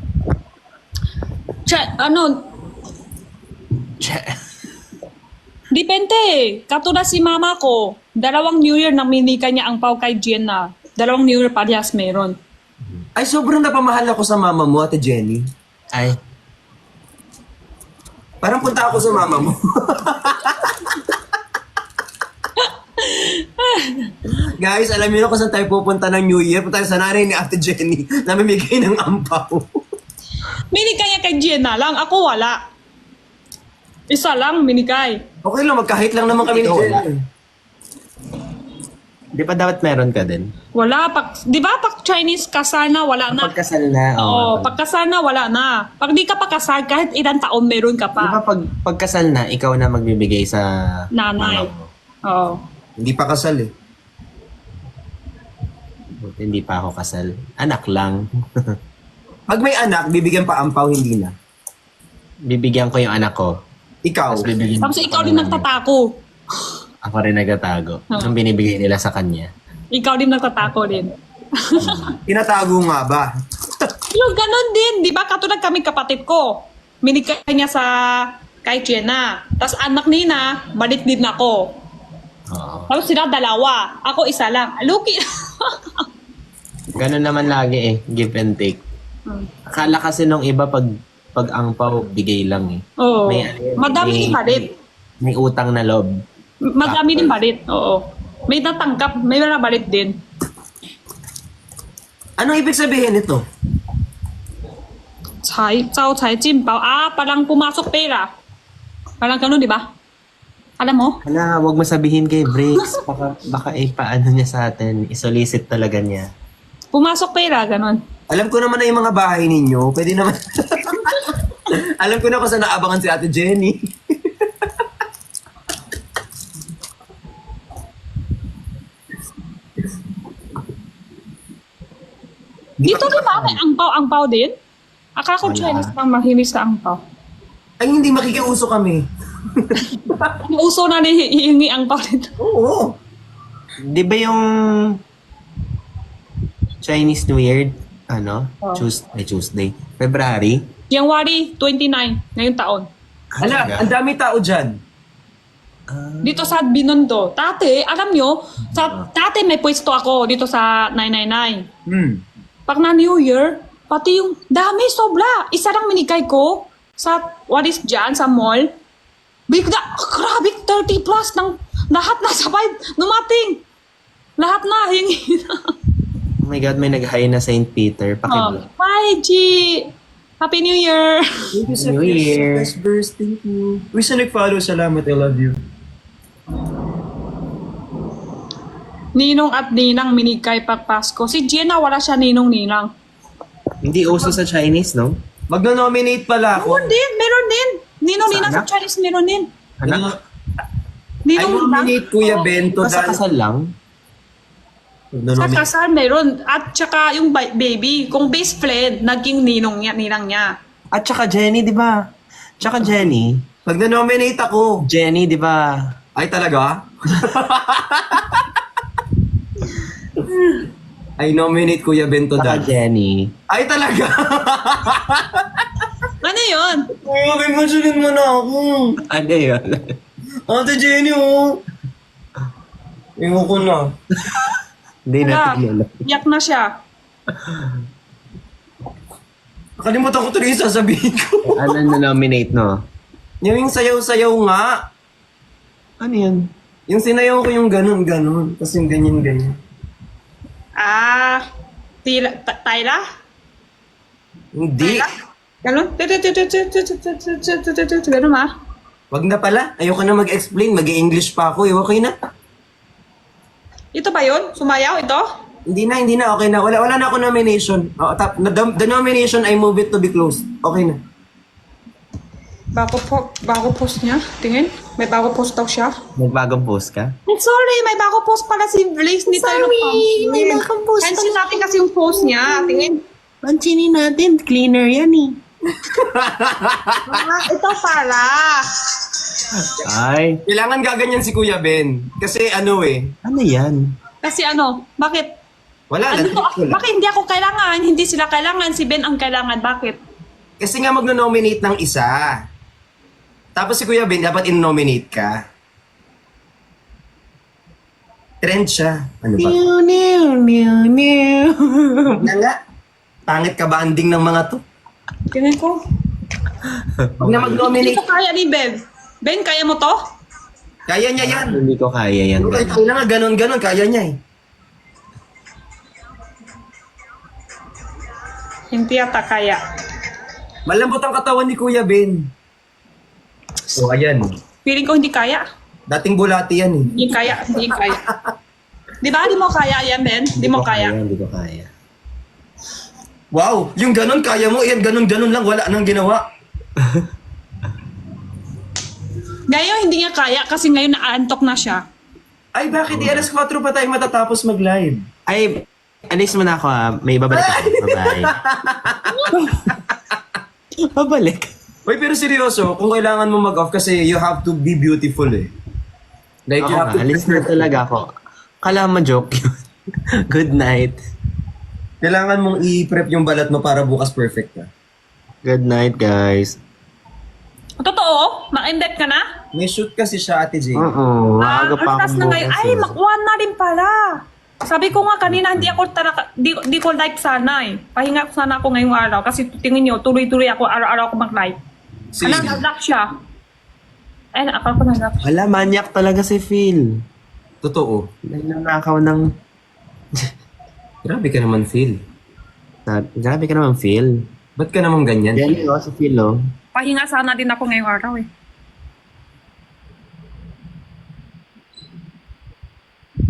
Speaker 3: Depende. Katulad si mama ko, 2 New Year nang minika niya ang pao kay Jenna. 2 New Year parehas meron.
Speaker 1: Ay, sobrang napamahal ako sa mama mo, Ate Jenny.
Speaker 2: Ay,
Speaker 1: Parang punta ako sa mama mo. Guys, alam niyo na kung saan tayo pupunta ng New Year. Punta tayo sa nanay ni Ate Jenny na mamimigay ng ampaw.
Speaker 3: Minika niya kay Jenna lang. Ako wala. Isa lang minikay.
Speaker 1: Okay lang, magkahit lang naman kami ni
Speaker 2: Ikaw, wala.
Speaker 1: Jenny.
Speaker 2: di ba dapat meron ka din?
Speaker 3: Wala. Di ba pag Chinese kasal na, wala na.
Speaker 2: Pagkasal na.
Speaker 3: Oo, pagkasal na, wala na. Pag di ka pa kasal, kahit ilang taon meron ka
Speaker 2: Di ba
Speaker 3: pa.
Speaker 2: pagkasal na, ikaw na magbibigay sa
Speaker 3: Nanay.
Speaker 2: mama mo?
Speaker 3: Oo.
Speaker 1: Hindi pa kasal eh.
Speaker 2: Buti hindi pa ako kasal. Anak lang.
Speaker 1: Pag may anak, bibigyan pa ampaw, hindi na.
Speaker 2: Bibigyan ko yung anak ko.
Speaker 1: Ikaw.
Speaker 2: Tapos bibigyan
Speaker 3: Tapos
Speaker 2: ko
Speaker 3: ikaw
Speaker 2: ng
Speaker 3: din
Speaker 2: nanay.
Speaker 3: nagtatako.
Speaker 2: Ako rin nagtatago.
Speaker 3: Oo.
Speaker 2: Ang binibigay nila sa kanya.
Speaker 3: Ikaw din nagtatako din.
Speaker 1: Tinatago nga ba?
Speaker 3: Yung ganon din, di ba? Katulad kami kapatid ko. Minikay niya sa kay Jenna. Tapos anak nina, balik din ako.
Speaker 2: Oo.
Speaker 3: Tapos sila dalawa. Ako isa lang. Luki.
Speaker 2: Ganun naman lagi eh. Give and take. Akala kasi nung iba pag angpaw, bigay lang eh.
Speaker 3: Oo.
Speaker 2: May ano yun,
Speaker 3: Madami
Speaker 2: may-
Speaker 3: din balit.
Speaker 2: May utang na loob.
Speaker 3: Madami din balit. Oo. May natangkap, may wala balit din.
Speaker 1: Anong ibig sabihin nito?
Speaker 3: Cai jimbao. Parang pumasok pera. Parang ganun, di ba? Alam mo?
Speaker 2: Hala, wag mo sabihin kay Briggs. Baka paano niya sa atin. Isolicit talaga niya.
Speaker 3: Pumasok pera, ganun.
Speaker 1: Alam ko naman na yung mga bahay ninyo. Pwede naman. Alam ko na kung saan naabangan si Ate Jenny.
Speaker 3: Dito di ba may angpao din? Akala ko
Speaker 2: Wala.
Speaker 3: Chinese lang mahilig sa angpao.
Speaker 1: Ay, hindi makikiuso kami.
Speaker 3: Uso na ni hihingi angpao dito.
Speaker 1: Oo.
Speaker 2: Di ba yung Chinese New Year,
Speaker 3: Oh.
Speaker 2: Tuesday, February?
Speaker 3: January 29, ngayong taon.
Speaker 1: Hala, ang dami tao dyan.
Speaker 3: Dito sa Binondo. Dati, alam nyo, dati may pwesto ako dito sa 999. Pag na New Year, pati yung dami, sobra. Isa lang minigay ko sa, what is dyan, sa mall. Bigla, grabe, 30 plus ng lahat na sabay, numating. Lahat na, hingi na.
Speaker 2: Oh my God, may nag-hi na St. Peter. Pakibla.
Speaker 3: Hi, G! Happy New Year!
Speaker 1: Thank you
Speaker 2: New Year.
Speaker 1: Best verse, thank you. Uy, sa nag-follow, salamat, I love you.
Speaker 3: Ninong at Ninang minigay pag Pasko. Si Jenna, wala siya ninong-ninang.
Speaker 2: Hindi uso sa Chinese, no?
Speaker 1: Magno-nominate pala ako.
Speaker 3: Meron din. Ninong-ninang
Speaker 2: Sana?
Speaker 3: sa Chinese, meron din.
Speaker 2: Anak?
Speaker 1: I
Speaker 3: Ninong-ninang.
Speaker 1: nominate Kuya Bento
Speaker 2: Sa kasal lang?
Speaker 3: Sa
Speaker 1: Magno-nominate.
Speaker 3: kasal meron. At saka yung baby, kung best friend, naging ninong niya, ninang niya.
Speaker 2: At saka Jenny, di ba? Tsaka Jenny.
Speaker 1: Magno-nominate ako.
Speaker 2: Jenny, di ba?
Speaker 1: Ay, talaga? I nominate Kuya Bento
Speaker 2: Tsaka
Speaker 1: dad.
Speaker 2: Jenny.
Speaker 1: Ay, talaga?
Speaker 3: Ano yun?
Speaker 1: Ay, mag-imagine mo na ako.
Speaker 2: Ano yun?
Speaker 1: Ate Jenny, oh. Ewan ko na.
Speaker 2: Hindi
Speaker 3: Wala.
Speaker 2: natin alam.
Speaker 3: Iyak na siya.
Speaker 1: Nakalimutan ko tuloy yung sasabihin ko.
Speaker 2: Ano na nominate, no?
Speaker 1: Yung sayaw-sayaw nga.
Speaker 2: Ano yun?
Speaker 1: Yung sinayaw ko yung ganun-ganun. Tapos yung ganyan-ganyan.
Speaker 3: Tyla?
Speaker 1: Hindi.
Speaker 3: Ganun? Ganun ma?
Speaker 1: Wag na pala. Ayoko na mag-explain. Mag-i-English pa ako. Okay na.
Speaker 3: Ito ba yun? Sumayaw ito?
Speaker 1: Hindi na. Okay na. Wala na ako nomination. The nomination, I move it to be closed. Okay na.
Speaker 3: Bago post niya. Tingin. May bago post daw siya.
Speaker 2: Magbagong post ka?
Speaker 3: Ay, sorry. May bago post pala si Blaze. Hindi tayo
Speaker 2: may bagong post
Speaker 3: Cancel natin kasi yung post niya. Tingin.
Speaker 2: Pansinin natin, cleaner yan eh.
Speaker 3: Ito pala.
Speaker 2: Ay,
Speaker 1: Kailangan gaganyan si Kuya Ben. Kasi ano
Speaker 2: ano yan?
Speaker 3: Kasi ano, bakit?
Speaker 1: Wala
Speaker 3: Ano
Speaker 1: lang.
Speaker 3: to? Bakit hindi ako kailangan? Hindi sila kailangan. Si Ben ang kailangan. Bakit?
Speaker 1: Kasi nga magno-nominate ng isa. Tapos si Kuya Ben, dapat in-nominate ka. Trend siya. Ano ba? Na nga. Pangit ka banding ng mga to.
Speaker 3: Tingnan ko.
Speaker 1: Huwag na
Speaker 3: Hindi
Speaker 1: mag-nominate.
Speaker 3: ko kaya ni Ben. Ben, kaya mo to?
Speaker 1: Kaya niya yan.
Speaker 2: Hindi ko kaya yan.
Speaker 1: Kailangan ganon-ganon. Kaya niya eh.
Speaker 3: Hindi ata kaya.
Speaker 1: Malambot ang katawan ni Kuya Ben. So, ayan.
Speaker 3: Feeling ko hindi kaya.
Speaker 1: Dating bulati yan eh.
Speaker 3: Hindi kaya. Hindi kaya. Di ba? Di mo kaya yan, Ben? Di mo kaya.
Speaker 2: Hindi ko kaya.
Speaker 1: Wow! Yung ganon, kaya mo. Yan, ganon-ganon lang. Wala nang ginawa.
Speaker 3: Ngayon, hindi niya kaya kasi ngayon naaantok na siya.
Speaker 1: Ay, bakit? Alas 4 pa tayo matatapos mag-live.
Speaker 2: Ay, alis mo na ako ah. May babalik ako. Bye-bye. Babalik.
Speaker 1: Uy, pero seryoso, kung kailangan mo mag-off kasi you have to be beautiful eh. Like,
Speaker 2: Ako
Speaker 1: you have
Speaker 2: nga,
Speaker 1: to...
Speaker 2: alis na talaga ako. Kala mo joke yun. Good night.
Speaker 1: Kailangan mong i-prep yung balat mo para bukas perfect ka.
Speaker 2: Good night, guys.
Speaker 3: Totoo? Ma-index ka na?
Speaker 1: May shoot kasi siya, Ate Jane.
Speaker 2: Oo, maaga pa
Speaker 3: Alas
Speaker 2: akong
Speaker 3: na ngayon. Ay, makuha na rin pala. Sabi ko nga kanina, hindi ako talaga, di ko live sana eh. Pahinga ko sana ako ngayong araw. Kasi tingin nyo, tuloy-tuloy ako, araw-araw ako mag-live.
Speaker 1: Sige.
Speaker 3: Nag-lock siya. Ay, akala ko nag-lock siya.
Speaker 2: Hala, manyak talaga si Phil.
Speaker 1: Totoo.
Speaker 2: Nagnanakaw ng...
Speaker 1: Grabe ka naman, Phil.
Speaker 2: Grabe ka naman, Phil.
Speaker 1: Ba't ka naman ganyan?
Speaker 2: Jelly, oh, si Phil, oh.
Speaker 3: Pahinga sana din ako ngayong araw eh.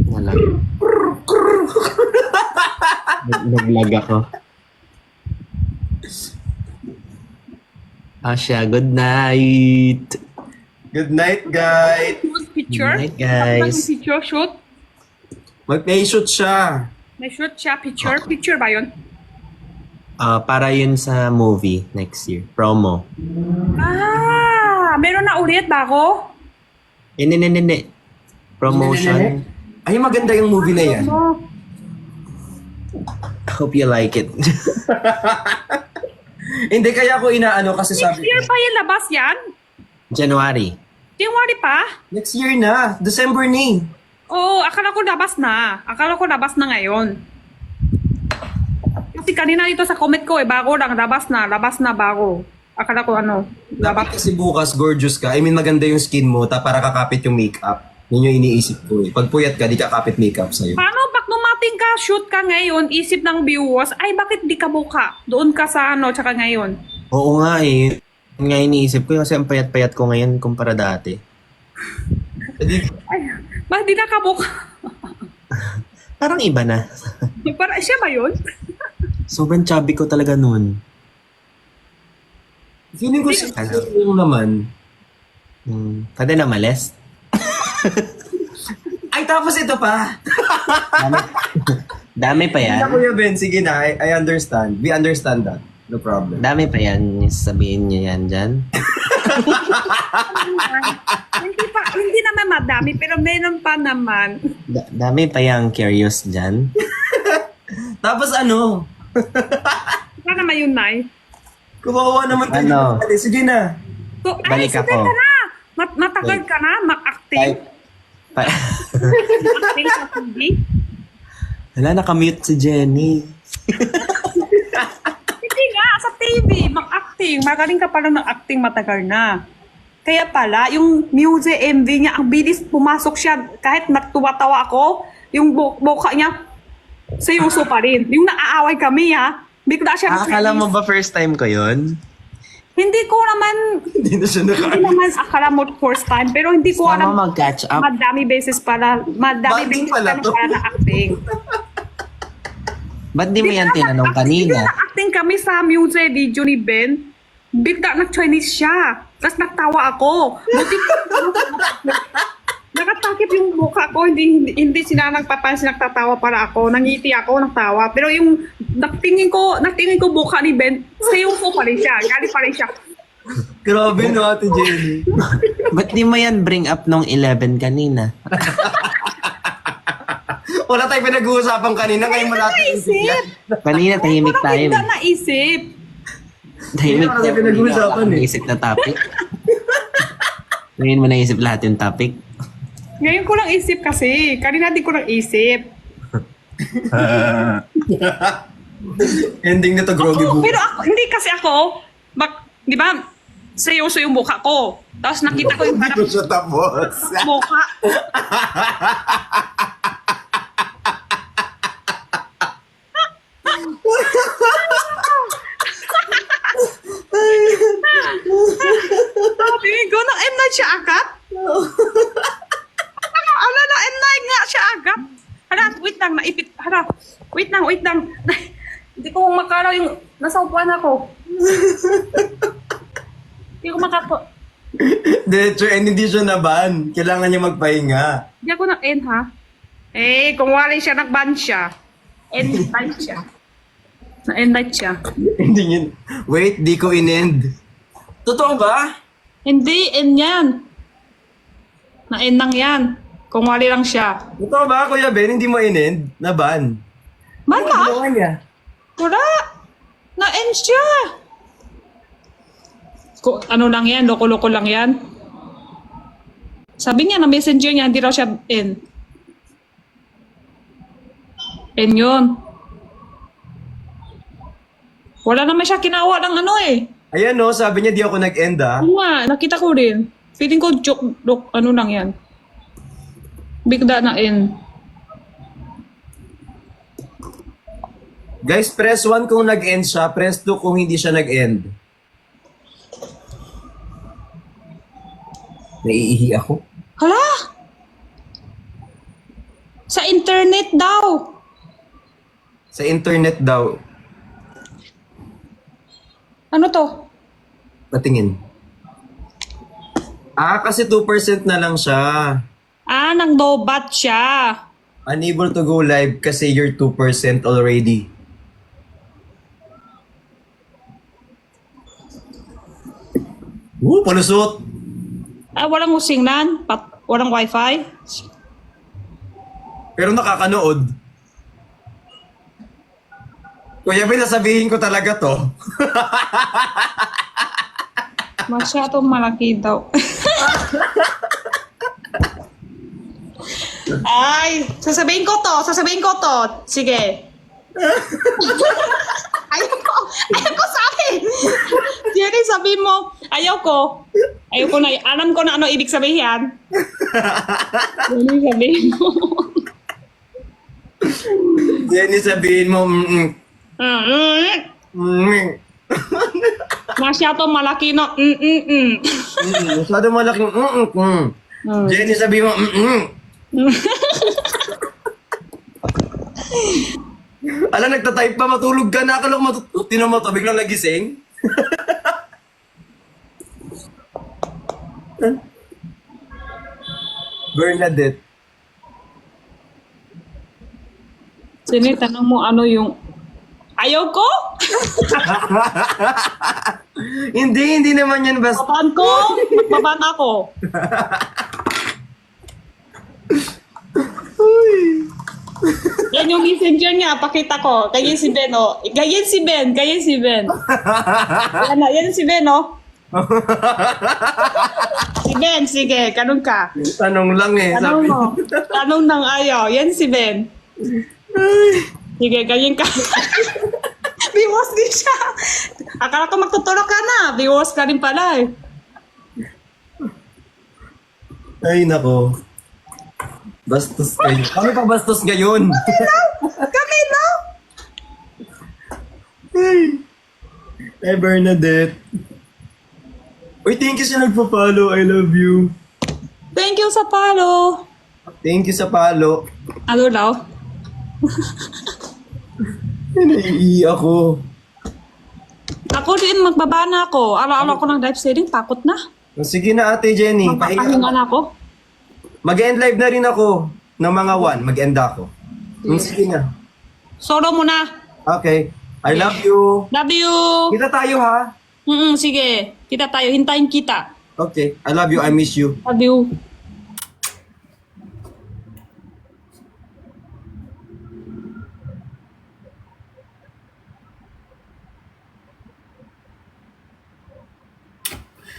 Speaker 2: Wala. Naglag ako. Asya, good night.
Speaker 1: Good night, guys.
Speaker 3: Shoot picture?
Speaker 2: Good night, guys.
Speaker 3: Ano picture? Shoot?
Speaker 1: May shoot siya.
Speaker 3: May shoot siya, picture? Picture ba yun?
Speaker 2: Para yun sa movie next year. Promo.
Speaker 3: Ah, meron na ulit bago?
Speaker 2: Hindi. Promotion.
Speaker 1: Ay, maganda yung movie na yan.
Speaker 3: Oh,
Speaker 2: Hope you like it.
Speaker 1: Hindi, kaya ako inaano kasi
Speaker 3: next
Speaker 1: sabi
Speaker 3: year
Speaker 1: ko.
Speaker 3: pa yung labas yan?
Speaker 2: January.
Speaker 3: January pa?
Speaker 1: Next year na. December ni.
Speaker 3: Oo, akala ko labas na. Akala ko labas na ngayon. Kasi kanina dito sa comment ko bago lang, labas na bago. Akala ko
Speaker 1: Dapat kasi bukas, gorgeous ka. I mean, maganda yung skin mo, para kakapit yung makeup. Yun yung iniisip ko eh. Pag puyat ka, di kakapit makeup sa'yo.
Speaker 3: Paano pag dumating ka, shoot ka ngayon, isip ng viewers, ay bakit di ka buka? Doon ka sa tsaka ngayon.
Speaker 2: Oo nga eh. Yun nga iniisip ko kasi ang payat-payat ko ngayon kumpara dati.
Speaker 1: Di,
Speaker 3: Ay, bakit di na ka buka?
Speaker 2: Parang iba na.
Speaker 3: Para siya ba yun?
Speaker 2: Sobrang chubby ko talaga noon.
Speaker 1: feeling ko sa yung naman.
Speaker 2: Kada na males.
Speaker 1: Ay, tapos ito pa.
Speaker 2: Dami pa yan.
Speaker 1: Kuya Ben, sige na. I understand. We understand that. No problem.
Speaker 2: Dami pa yan. Sabihin niyo yan dyan.
Speaker 3: Hindi naman madami, pero meron pa naman.
Speaker 2: Dami pa yung curious dyan.
Speaker 1: Tapos ano?
Speaker 3: Ano naman yun, Nay?
Speaker 1: Kumawa naman tayo.
Speaker 2: Ano?
Speaker 1: Sige na.
Speaker 3: So,
Speaker 2: Balik
Speaker 3: sige
Speaker 2: ako.
Speaker 3: ka na. Matagal ka na, mag-acting. Mag-acting sa TV.
Speaker 2: Wala, nakamute si Jenny.
Speaker 3: Hindi nga, sa TV, mag-acting. Magaling ka pala ng acting, matagal na. Kaya pala, yung music MV niya, ang bilis pumasok siya. Kahit nagtuwa-tawa ako, yung boka niya, seryoso pa rin. Yung naaaway kami, ha? Bigla siya.
Speaker 2: Akala mo ba first time ko yun?
Speaker 3: Hindi ko naman,
Speaker 1: Hindi na siya
Speaker 3: hindi naman akala mo first time, pero hindi ko
Speaker 2: Sama
Speaker 3: alam.
Speaker 2: mag-catch up.
Speaker 3: Madami beses
Speaker 1: Banding
Speaker 3: beses
Speaker 1: pala to.
Speaker 3: na acting.
Speaker 2: Ba't di mo yan tinanong kanina?
Speaker 3: Acting kami sa music video ni Ben. Bigla nag-Chinese siya. Tapos nagtawa ako. Nakatakip yung mukha ko. Hindi sila nagpapansin, nagtatawa para ako. Nangiti ako, nagtawa. Pero yung nagtingin ko mukha ni Ben, seryoso pa rin siya. Gali pa rin siya.
Speaker 1: Grabe no, Ate Jenny.
Speaker 2: Ba't di mo yan bring up nung 11 kanina?
Speaker 1: Wala tayong pinag-uusapan kanina. Ngayon mo natin
Speaker 3: Naisip.
Speaker 2: Kanina tahimik
Speaker 3: Parang
Speaker 2: tayo.
Speaker 3: hindi na naisip.
Speaker 2: Tahimik
Speaker 1: Hindi na pinag-uusapan eh.
Speaker 2: Naisip na topic. Ngayon mo naisip lahat yung topic.
Speaker 3: Ngayon ko lang isip kasi. Kanina di ko lang isip.
Speaker 1: Ending na to, groggy
Speaker 3: Oo,
Speaker 1: book.
Speaker 3: pero ako, hindi kasi ako, di ba, seryoso yung mukha ko. Tapos nakita ko yung
Speaker 1: Hindi
Speaker 3: parang
Speaker 1: ko siya tapos.
Speaker 3: mukha. Sabi ko, na-M Night siya agad? Ala na M Night nga siya agad. Hala, wait lang, naipit. Hala, wait lang. Hindi ko makaraw yung nasa upuan ako. Hindi ko makapo.
Speaker 1: Diretso, and hindi siya naban. Kailangan niya magpahinga.
Speaker 3: Hindi ako nag-end, ha? Eh, kung wala siya, nag-ban siya. End night siya. Na-end night siya.
Speaker 1: Hindi yun. Wait, di ko in-end. Totoo ba?
Speaker 3: Hindi, end yan. Na-end lang yan. Kung wala lang siya.
Speaker 1: Totoo ba, Kuya Ben? Hindi mo in-end? Naban.
Speaker 3: Man na?
Speaker 1: Ginawa niya.
Speaker 3: Wala! Na-end siya! Ano lang yan? Loko-loko lang yan. Sabi niya na messenger niya, hindi raw siya end. End yun. Wala naman siya kinawa ng ano eh.
Speaker 1: Ayan no, sabi niya di ako nag-end ah.
Speaker 3: Oo nga, nakita ko rin. Feeling ko joke, ano lang yan. Bigla na end.
Speaker 1: Guys, press 1 kung nag-end siya, press 2 kung hindi siya nag-end. Naiihi ako.
Speaker 3: Hala! Sa internet daw.
Speaker 1: Sa internet daw.
Speaker 3: Ano to?
Speaker 1: Patingin. Kasi 2% na lang siya.
Speaker 3: Nang dobat siya.
Speaker 1: Unable to go live kasi you're 2% already. Palusot!
Speaker 3: Walang usingnan? Walang wifi?
Speaker 1: Pero nakakanood. Kuya Ben, sasabihin ko talaga to.
Speaker 3: Masyadong malaki daw. Ay, sasabihin ko to. Sige. Ayaw ko sabi. Jenny, sabihin mo, ayaw ko na, alam ko na ano ibig sabihin. Jenny, sabihin mo.
Speaker 1: Jenny, sabihin mo,
Speaker 3: Masyadong malaki na,
Speaker 1: masyado malaking, Jenny, sabihin mo, Alam, nagtatype pa, matulog ka na. Akala ko tinan mo to, biglang nagising. Bernadette.
Speaker 3: Sini, tanong mo ano yung, ayaw ko?
Speaker 1: Hindi naman yan basta.
Speaker 3: Babaan ko? Magbabaan ako. Yan yung messenger niya, pakita ko. Ganyan si Ben, oh. Ganyan si Ben. Yan si Ben, oh. Si Ben, sige, kanong ka.
Speaker 1: Tanong lang eh.
Speaker 3: Tanong
Speaker 1: Sabi.
Speaker 3: mo. Tanong nang ayaw. Yan si Ben. Sige, ganyan ka. Biwas din siya. Akala ko magtutulog ka na. Biwas ka rin pala eh.
Speaker 1: Ay, nako. Bastos kayo. Kami pa bastos ngayon.
Speaker 3: Kami lang.
Speaker 1: Hey, Bernadette. Uy, thank you sa nagpa-follow. I love you.
Speaker 3: Thank you sa follow.
Speaker 1: Thank you sa palo.
Speaker 3: Ano daw?
Speaker 1: Naiihi ako.
Speaker 3: Ako din, magbaba na ako. Araw-araw ko ng live streaming, takot na.
Speaker 1: Sige na, Ate Jenny.
Speaker 3: Magpapahinga na ako.
Speaker 1: Mag-end live na rin ako. Ng mga 1, mag-end ako. Sige na.
Speaker 3: Solo mo na.
Speaker 1: Okay. I love you.
Speaker 3: Love you.
Speaker 1: Kita tayo ha.
Speaker 3: Sige. Kita tayo. Hintayin kita.
Speaker 1: Okay. I love you. I miss you.
Speaker 3: Love you.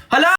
Speaker 1: Hala!